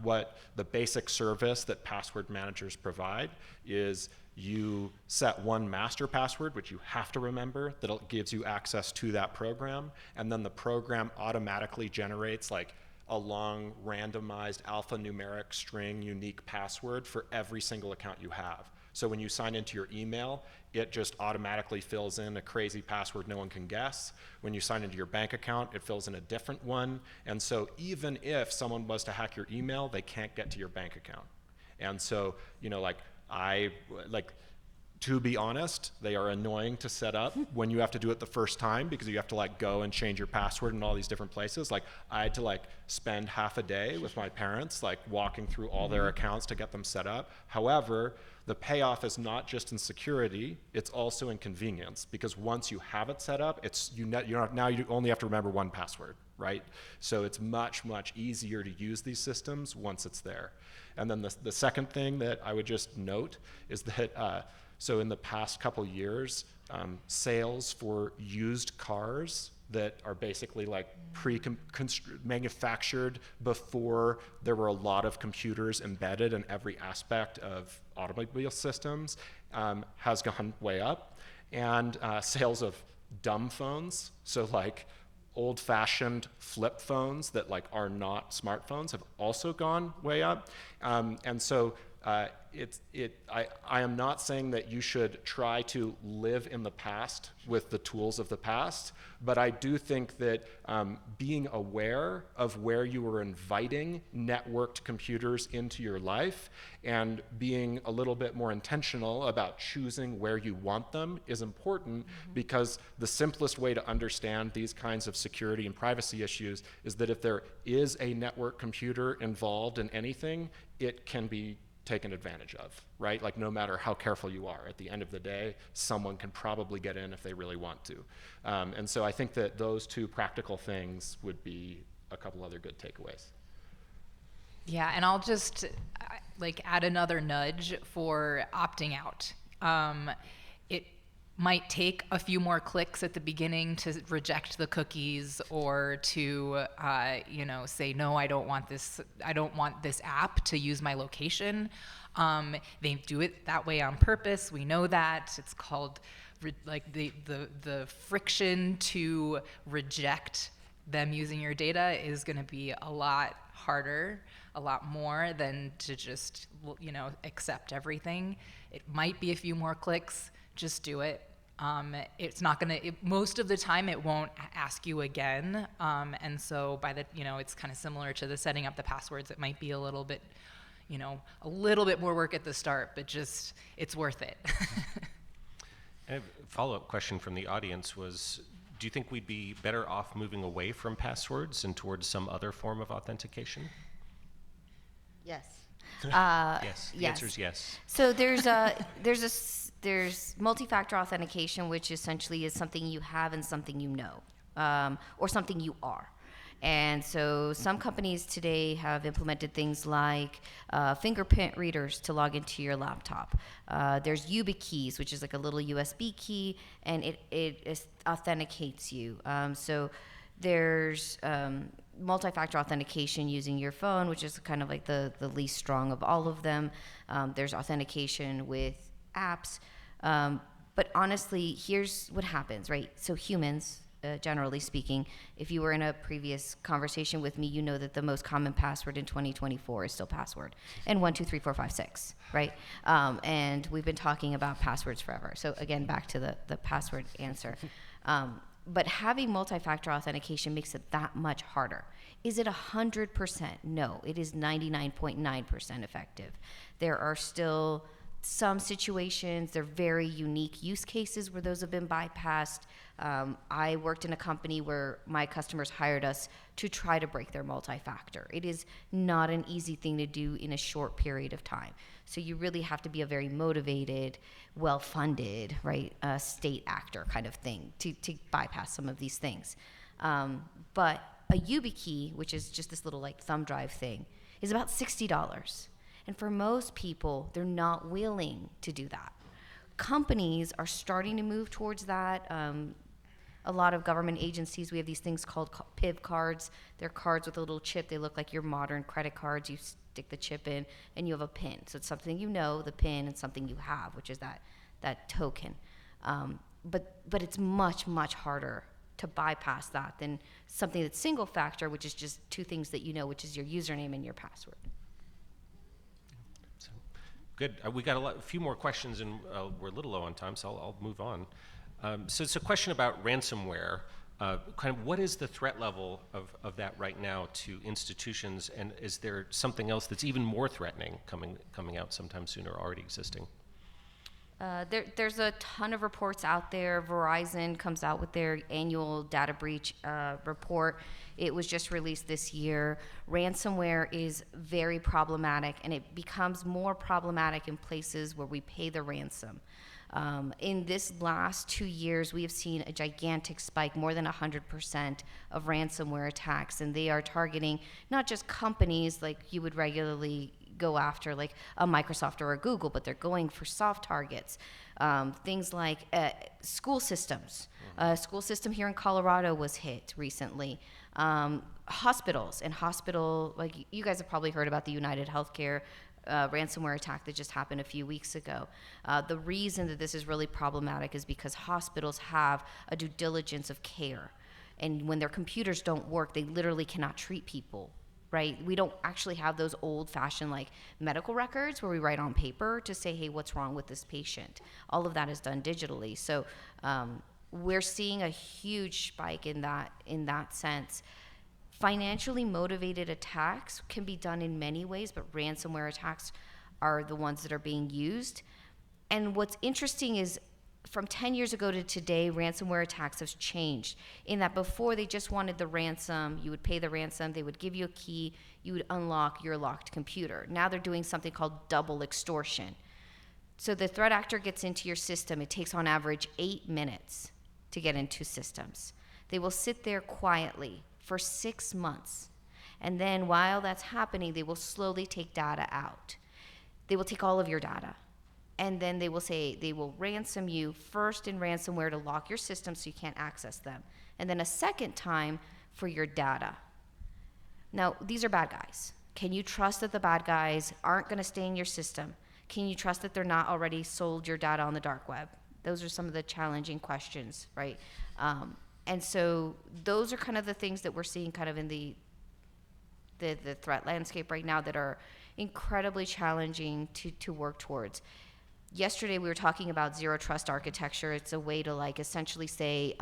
What the basic service that password managers provide is you set one master password, which you have to remember, that gives you access to that program, and then the program automatically generates like a long randomized alphanumeric string unique password for every single account you have. So when you sign into your email, it just automatically fills in a crazy password no one can guess. When you sign into your bank account, it fills in a different one. And so even if someone was to hack your email, they can't get to your bank account. And so, to be honest, they are annoying to set up when you have to do it the first time, because you have to go and change your password in all these different places. I had to spend half a day with my parents, walking through all their accounts to get them set up. However, the payoff is not just in security, it's also in convenience, because once you have it set up, now you only have to remember one password, right? So it's much, much easier to use these systems once it's there. And then the second thing that I would just note is that so in the past couple years, sales for used cars that are basically manufactured before there were a lot of computers embedded in every aspect of automobile systems has gone way up. And sales of dumb phones, so old-fashioned flip phones that are not smartphones, have also gone way up. And so I am not saying that you should try to live in the past with the tools of the past, but I do think that being aware of where you are inviting networked computers into your life and being a little bit more intentional about choosing where you want them is important, because the simplest way to understand these kinds of security and privacy issues is that if there is a network computer involved in anything, it can be taken advantage of, right? No matter how careful you are, at the end of the day, someone can probably get in if they really want to. And so I think that those two practical things would be a couple other good takeaways. Yeah, and I'll just add another nudge for opting out. It might take a few more clicks at the beginning to reject the cookies, or to say, no, I don't want this app to use my location. They do it that way on purpose. We know that. It's called the friction to reject them using your data is going to be a lot harder, a lot more than to just accept everything. It might be a few more clicks. Just do it. It's not gonna, most of the time it won't ask you again. And so it's kind of similar to the setting up the passwords. It might be a little bit more work at the start, but just, it's worth it. A follow-up question from the audience was, do you think we'd be better off moving away from passwords and towards some other form of authentication? Yes. Yes. The yes. answer is yes. So there's multi-factor authentication, which essentially is something you have and something you know, or something you are. And so some companies today have implemented things like fingerprint readers to log into your laptop. There's YubiKeys, which is a little USB key, and it authenticates you. So there's multi-factor authentication using your phone, which is kind of the least strong of all of them. There's authentication with apps. But honestly, here's what happens, right? So humans, generally speaking, if you were in a previous conversation with me, you know that the most common password in 2024 is still password, and 1, 2, 3, 4, 5, 6, right? And we've been talking about passwords forever. So again, back to the password answer. But having multi-factor authentication makes it that much harder. Is it 100%? No, it is 99.9% effective. There are still some situations, they're very unique use cases where those have been bypassed. I worked in a company where my customers hired us to try to break their multi-factor. It is not an easy thing to do in a short period of time. So you really have to be a very motivated, well-funded, right, state actor kind of thing to bypass some of these things. But a YubiKey, which is just this little thumb drive thing, is about $60. And for most people, they're not willing to do that. Companies are starting to move towards that. A lot of government agencies, we have these things called PIV cards. They're cards with a little chip. They look like your modern credit cards. You stick the chip in, and you have a PIN. So it's something you know, the PIN, and something you have, which is that token. But it's much, much harder to bypass that than something that's single factor, which is just two things that you know, which is your username and your password. Good. We got a few more questions, and we're a little low on time, so I'll move on. So it's a question about ransomware. Kind of what is the threat level of that right now to institutions, and is there something else that's even more threatening coming out sometime soon or already existing? There's a ton of reports out there. Verizon comes out with their annual data breach report. It was just released this year. Ransomware is very problematic, and it becomes more problematic in places where we pay the ransom. In this last 2 years, we have seen a gigantic spike, more than 100% of ransomware attacks, and they are targeting not just companies like you would regularly go after, like a Microsoft or a Google, but they're going for soft targets. Things like school systems. A school system here in Colorado was hit recently. Hospitals, like you guys have probably heard about the United Healthcare ransomware attack that just happened a few weeks ago. The reason that this is really problematic is because hospitals have a due diligence of care. And when their computers don't work, they literally cannot treat people, right? We don't actually have those old-fashioned like medical records where we write on paper to say, hey, what's wrong with this patient? All of that is done digitally. So we're seeing a huge spike in that sense. Financially motivated attacks can be done in many ways, but ransomware attacks are the ones that are being used. And what's interesting is from 10 years ago to today, ransomware attacks have changed in that before they just wanted the ransom, you would pay the ransom, they would give you a key, you would unlock your locked computer. Now they're doing something called double extortion. So the threat actor gets into your system. It takes on average 8 minutes to get into systems. They will sit there quietly for 6 months. And then while that's happening, they will slowly take data out. They will take all of your data. And then they will say they will ransom you first in ransomware to lock your system so you can't access them. And then a second time for your data. Now, these are bad guys. Can you trust that the bad guys aren't going to stay in your system? Can you trust that they're not already sold your data on the dark web? Those are some of the challenging questions, right? And so those are kind of the things that we're seeing kind of in the threat landscape right now that are incredibly challenging to work towards. Yesterday we were talking about zero trust architecture. It's a way to like essentially say,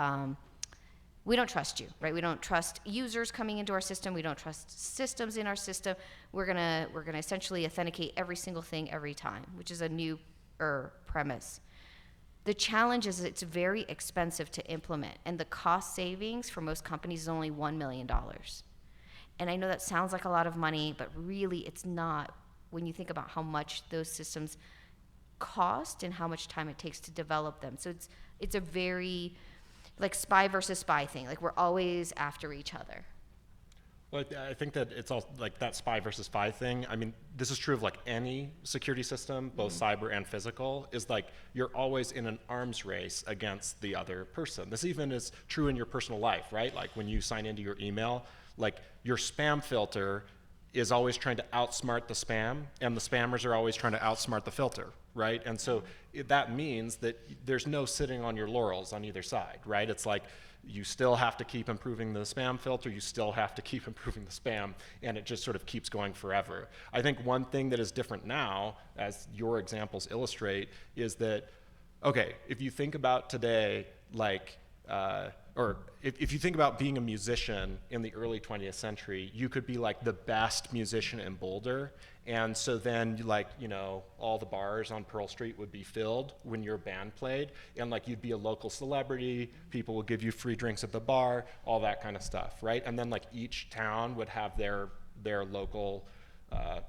we don't trust you, right? We don't trust users coming into our system. We don't trust systems in our system. We're gonna essentially authenticate every single thing every time, which is a new premise. The challenge is it's very expensive to implement, and the cost savings for most companies is only $1 million. And I know that sounds like a lot of money, but really it's not when you think about how much those systems cost and how much time it takes to develop them. So it's a very like spy versus spy thing. Like we're always after each other. Well, I think that it's all like that spy versus spy thing. I mean, this is true of like any security system, both cyber and physical, is like you're always in an arms race against the other person. This even is true in your personal life, right? Like when you sign into your email, like your spam filter is always trying to outsmart the spam, and the spammers are always trying to outsmart the filter, right? And so that means that there's no sitting on your laurels on either side, right? It's like you still have to keep improving the spam filter, you still have to keep improving the spam, and it just sort of keeps going forever. I think one thing that is different now, as your examples illustrate, is that, okay, if you think about today, like, or if you think about being a musician in the early 20th century, you could be like the best musician in Boulder. And so then like, you know, all the bars on Pearl Street would be filled when your band played. And like you'd be a local celebrity, people would give you free drinks at the bar, all that kind of stuff, right? And then like each town would have their local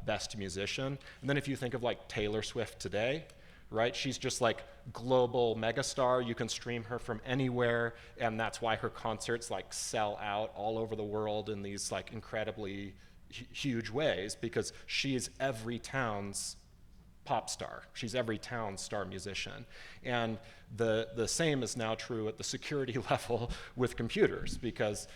best musician. And then if you think of like Taylor Swift today, right? She's just like global megastar. You can stream her from anywhere, and that's why her concerts like sell out all over the world in these like incredibly huge ways, because she's every town's pop star. She's every town's star musician. And the same is now true at the security level with computers, because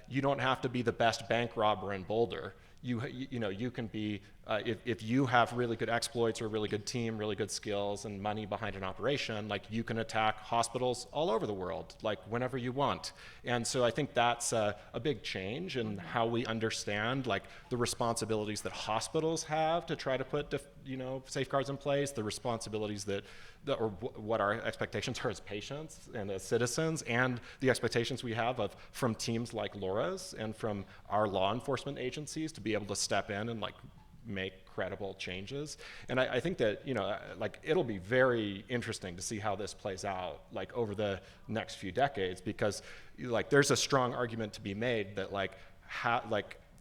you don't have to be the best bank robber in Boulder. You know, you can be if you have really good exploits or a really good team, really good skills and money behind an operation, like you can attack hospitals all over the world, like whenever you want. And so I think that's a big change in how we understand like the responsibilities that hospitals have to try to put safeguards in place, the responsibilities or what our expectations are as patients and as citizens, and the expectations we have from teams like Laura's and from our law enforcement agencies to be able to step in and like make credible changes. And I think that, like it'll be very interesting to see how this plays out like over the next few decades, because like there's a strong argument to be made that like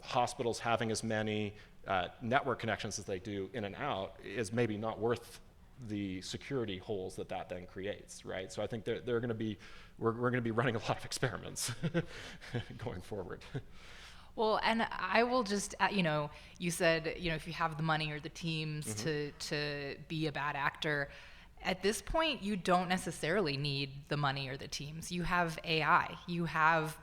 hospitals having as many network connections as they do in and out is maybe not worth the security holes that then creates, right? So I think we're going to be running a lot of experiments going forward. Well, and I will just, you said, if you have the money or the teams to be a bad actor, at this point, you don't necessarily need the money or the teams. You have AI. You have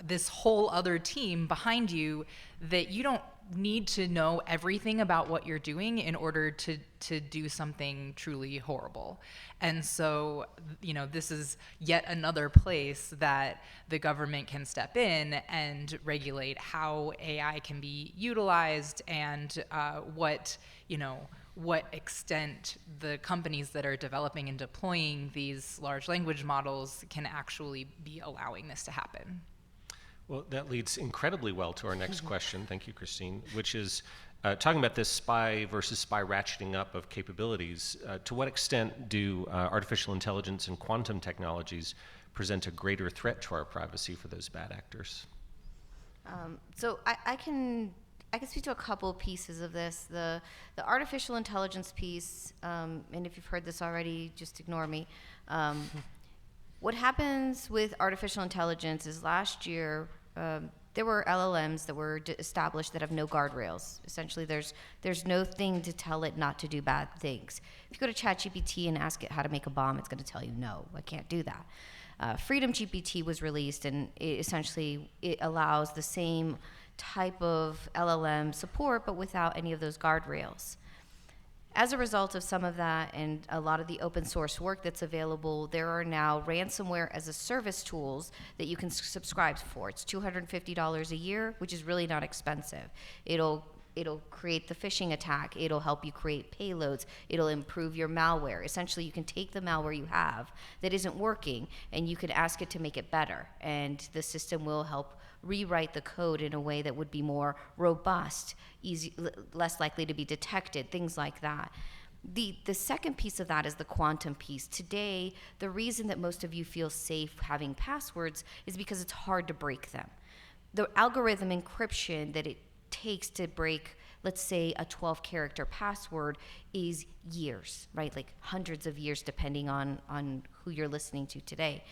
this whole other team behind you that you don't need to know everything about what you're doing in order to do something truly horrible. And so, this is yet another place that the government can step in and regulate how AI can be utilized and what extent the companies that are developing and deploying these large language models can actually be allowing this to happen. Well, that leads incredibly well to our next question. Thank you, Christine, which is talking about this spy versus spy ratcheting up of capabilities. To what extent do artificial intelligence and quantum technologies present a greater threat to our privacy for those bad actors? So I can speak to a couple pieces of this. The artificial intelligence piece, and if you've heard this already, just ignore me. What happens with artificial intelligence is last year there were LLMs that were established that have no guardrails. Essentially, there's no thing to tell it not to do bad things. If you go to ChatGPT and ask it how to make a bomb, it's going to tell you, no, I can't do that. Freedom GPT was released, and it allows the same type of LLM support, but without any of those guardrails. As a result of some of that and a lot of the open source work that's available, there are now ransomware as a service tools that you can subscribe for. It's $250 a year, which is really not expensive. It'll create the phishing attack. It'll help you create payloads. It'll improve your malware. Essentially, you can take the malware you have that isn't working, and you can ask it to make it better. And the system will help rewrite the code in a way that would be more robust, less likely to be detected, things like that. The second piece of that is the quantum piece. Today, the reason that most of you feel safe having passwords is because it's hard to break them. The algorithm encryption that it takes to break, let's say, a 12-character password is years, right? Like hundreds of years, depending on who you're listening to today.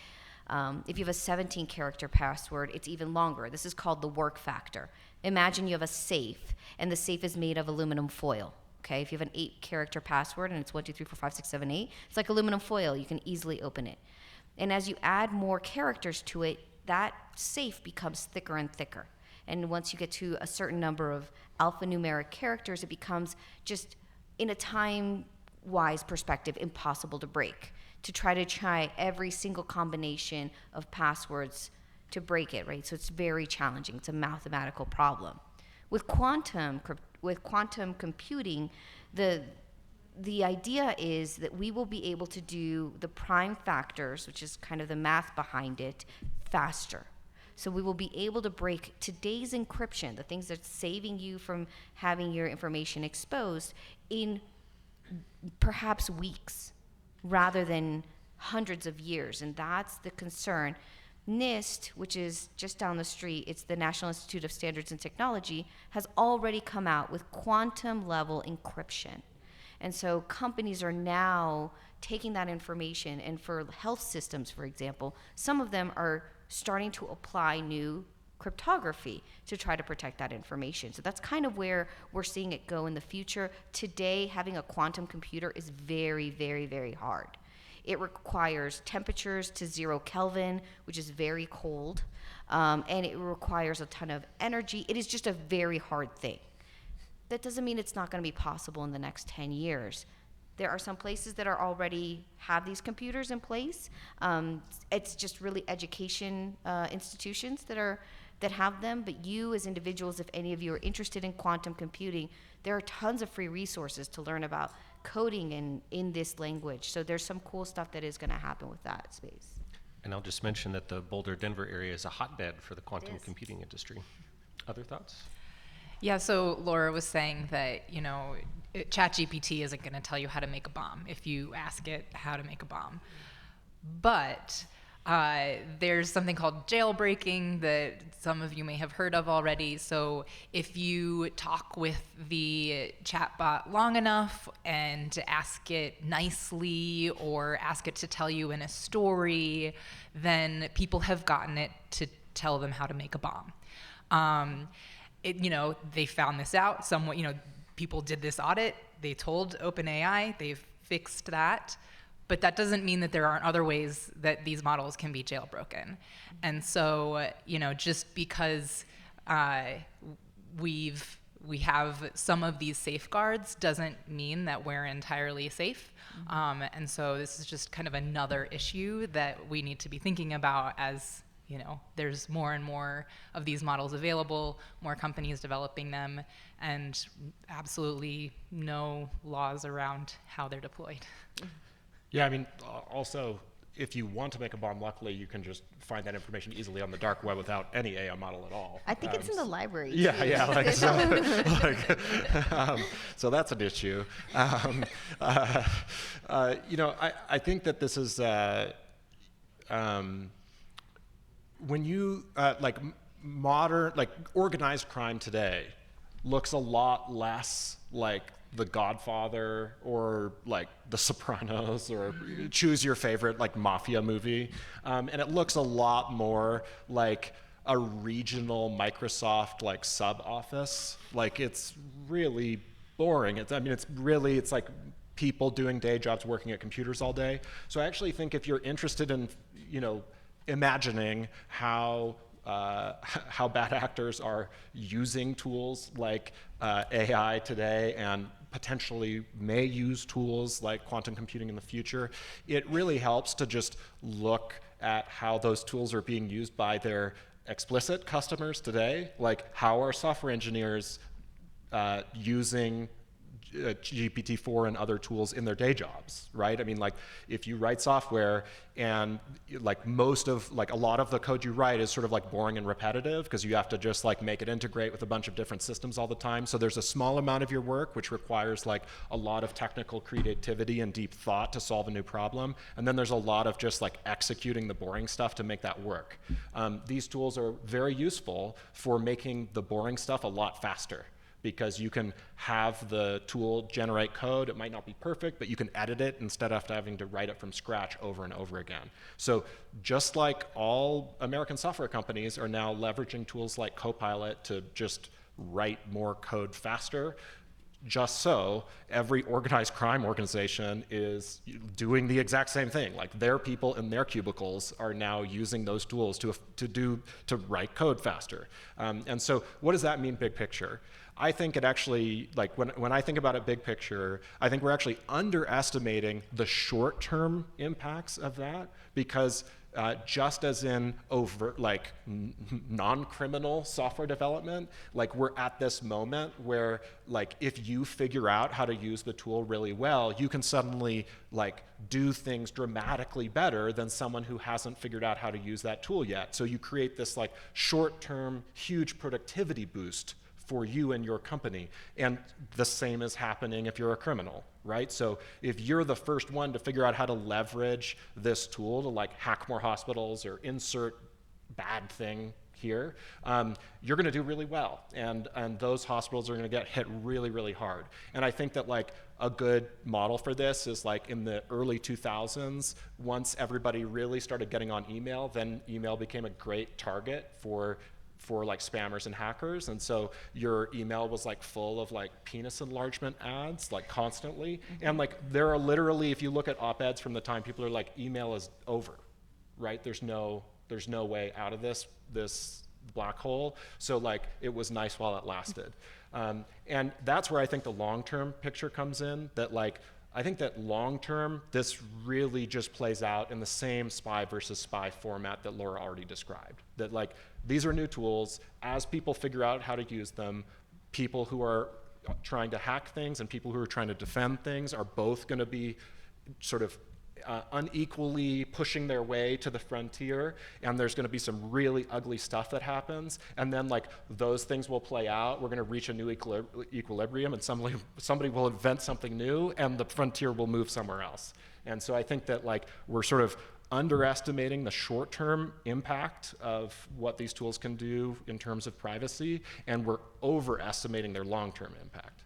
If you have a 17-character password, it's even longer. This is called the work factor. Imagine you have a safe, and the safe is made of aluminum foil. Okay, if you have an 8-character password and it's 1, 2, 3, 4, 5, 6, 7, 8, it's like aluminum foil. You can easily open it. And as you add more characters to it, that safe becomes thicker and thicker. And once you get to a certain number of alphanumeric characters, it becomes just, in a time-wise perspective, impossible to break. To try every single combination of passwords to break it, right? So it's very challenging. It's a mathematical problem. With quantum computing, the idea is that we will be able to do the prime factors, which is kind of the math behind it, faster. So we will be able to break today's encryption, the things that's saving you from having your information exposed, in perhaps weeks, rather than hundreds of years. And that's the concern. NIST, which is just down the street, it's the National Institute of Standards and Technology, has already come out with quantum level encryption. And so companies are now taking that information, and for health systems, for example, some of them are starting to apply new cryptography to try to protect that information. So that's kind of where we're seeing it go in the future. Today, having a quantum computer is very, very, very hard. It requires temperatures to 0 Kelvin, which is very cold, and it requires a ton of energy. It is just a very hard thing. that doesn't mean it's not going to be possible in the next 10 years. There are some places that are already have these computers in place. It's just really education institutions that have them. But you as individuals, if any of you are interested in quantum computing, there are tons of free resources to learn about coding in this language. So there's some cool stuff that is going to happen with that space. And I'll just mention that the Boulder-Denver area is a hotbed for the quantum is. computing industry. Other thoughts? Yeah, so Laura was saying that, ChatGPT isn't going to tell you how to make a bomb if you ask it how to make a bomb. But there's something called jailbreaking that some of you may have heard of already. So if you talk with the chatbot long enough and ask it nicely or ask it to tell you in a story, then people have gotten it to tell them how to make a bomb. They found this out. People did this audit. They told OpenAI. They've fixed that. But that doesn't mean that there aren't other ways that these models can be jailbroken. And so, just because we have some of these safeguards doesn't mean that we're entirely safe. And so this is just kind of another issue that we need to be thinking about as there's more and more of these models available, more companies developing them, and absolutely no laws around how they're deployed. Yeah, I mean, also, if you want to make a bomb, luckily you can just find that information easily on the dark web without any AI model at all. I think it's in the library. Yeah, too. yeah, so that's an issue. I think that this is when you modern organized crime today looks a lot less like The Godfather or like The Sopranos or choose your favorite mafia movie, and it looks a lot more like a regional Microsoft sub office. It's really boring. It's like people doing day jobs working at computers all day. So I actually think if you're interested in imagining how bad actors are using tools like AI today and potentially may use tools like quantum computing in the future, it really helps to just look at how those tools are being used by their explicit customers today. How are software engineers using GPT-4 and other tools in their day jobs, right? If you write software and a lot of the code you write is sort of boring and repetitive because you have to just make it integrate with a bunch of different systems all the time. So there's a small amount of your work which requires a lot of technical creativity and deep thought to solve a new problem. And then there's a lot of just executing the boring stuff to make that work. These tools are very useful for making the boring stuff a lot faster, because you can have the tool generate code. It might not be perfect, but you can edit it instead of having to write it from scratch over and over again. So just like all American software companies are now leveraging tools like Copilot to just write more code faster, just so every organized crime organization is doing the exact same thing. Their people in their cubicles are now using those tools to write code faster. And so what does that mean big picture? I think it actually, when I think about it big picture, I think we're actually underestimating the short-term impacts of that, because just as in overt, non-criminal software development, we're at this moment where, if you figure out how to use the tool really well, you can suddenly, do things dramatically better than someone who hasn't figured out how to use that tool yet. So you create this, short-term, huge productivity boost for you and your company. And the same is happening if you're a criminal, right? So if you're the first one to figure out how to leverage this tool to hack more hospitals or insert bad thing here, you're gonna do really well. And those hospitals are gonna get hit really, really hard. And I think that a good model for this is in the early 2000s, once everybody really started getting on email, then email became a great target for spammers and hackers. And so your email was full of penis enlargement ads constantly. And there are literally, if you look at op-eds from the time, people are email is over, right? There's no way out of this black hole. So like it was nice while it lasted. And that's where I think the long-term picture comes in, that like, I think that long-term, this really just plays out in the same spy versus spy format that Laura already described. That like, these are new tools. As people figure out how to use them, people who are trying to hack things and people who are trying to defend things are both going to be sort of unequally pushing their way to the frontier, and there's going to be some really ugly stuff that happens, and then like those things will play out. We're going to reach a new equilibrium, and somebody will invent something new, and the frontier will move somewhere else. And so I think that like we're sort of underestimating the short-term impact of what these tools can do in terms of privacy, and we're overestimating their long-term impact.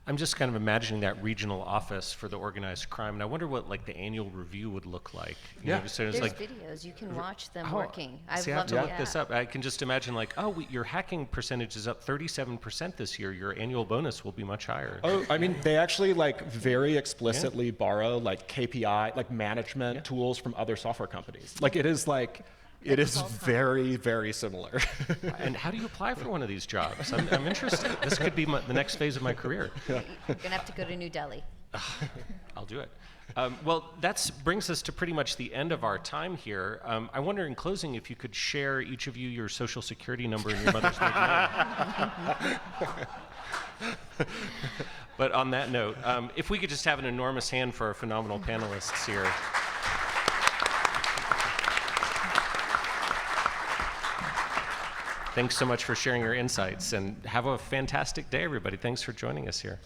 I'm just kind of imagining that regional office for the organized crime, and I wonder what like the annual review would look like. You know, so There's like, videos. You can watch them working. See, I have to look this up. I can just imagine like, oh, your hacking percentage is up 37% this year. Your annual bonus will be much higher. Oh, I mean, they actually like very explicitly borrow like KPI, like management tools from other software companies. Like it is like, it is very, very similar. And how do you apply for one of these jobs? I'm interested. This could be the next phase of my career. You're gonna have to go to New Delhi. I'll do it. Well, that brings us to pretty much the end of our time here. I wonder, in closing, if you could share each of you your social security number and your mother's maiden name. But on that note, if we could just have an enormous hand for our phenomenal panelists here. Thanks so much for sharing your insights, and have a fantastic day, everybody. Thanks for joining us here.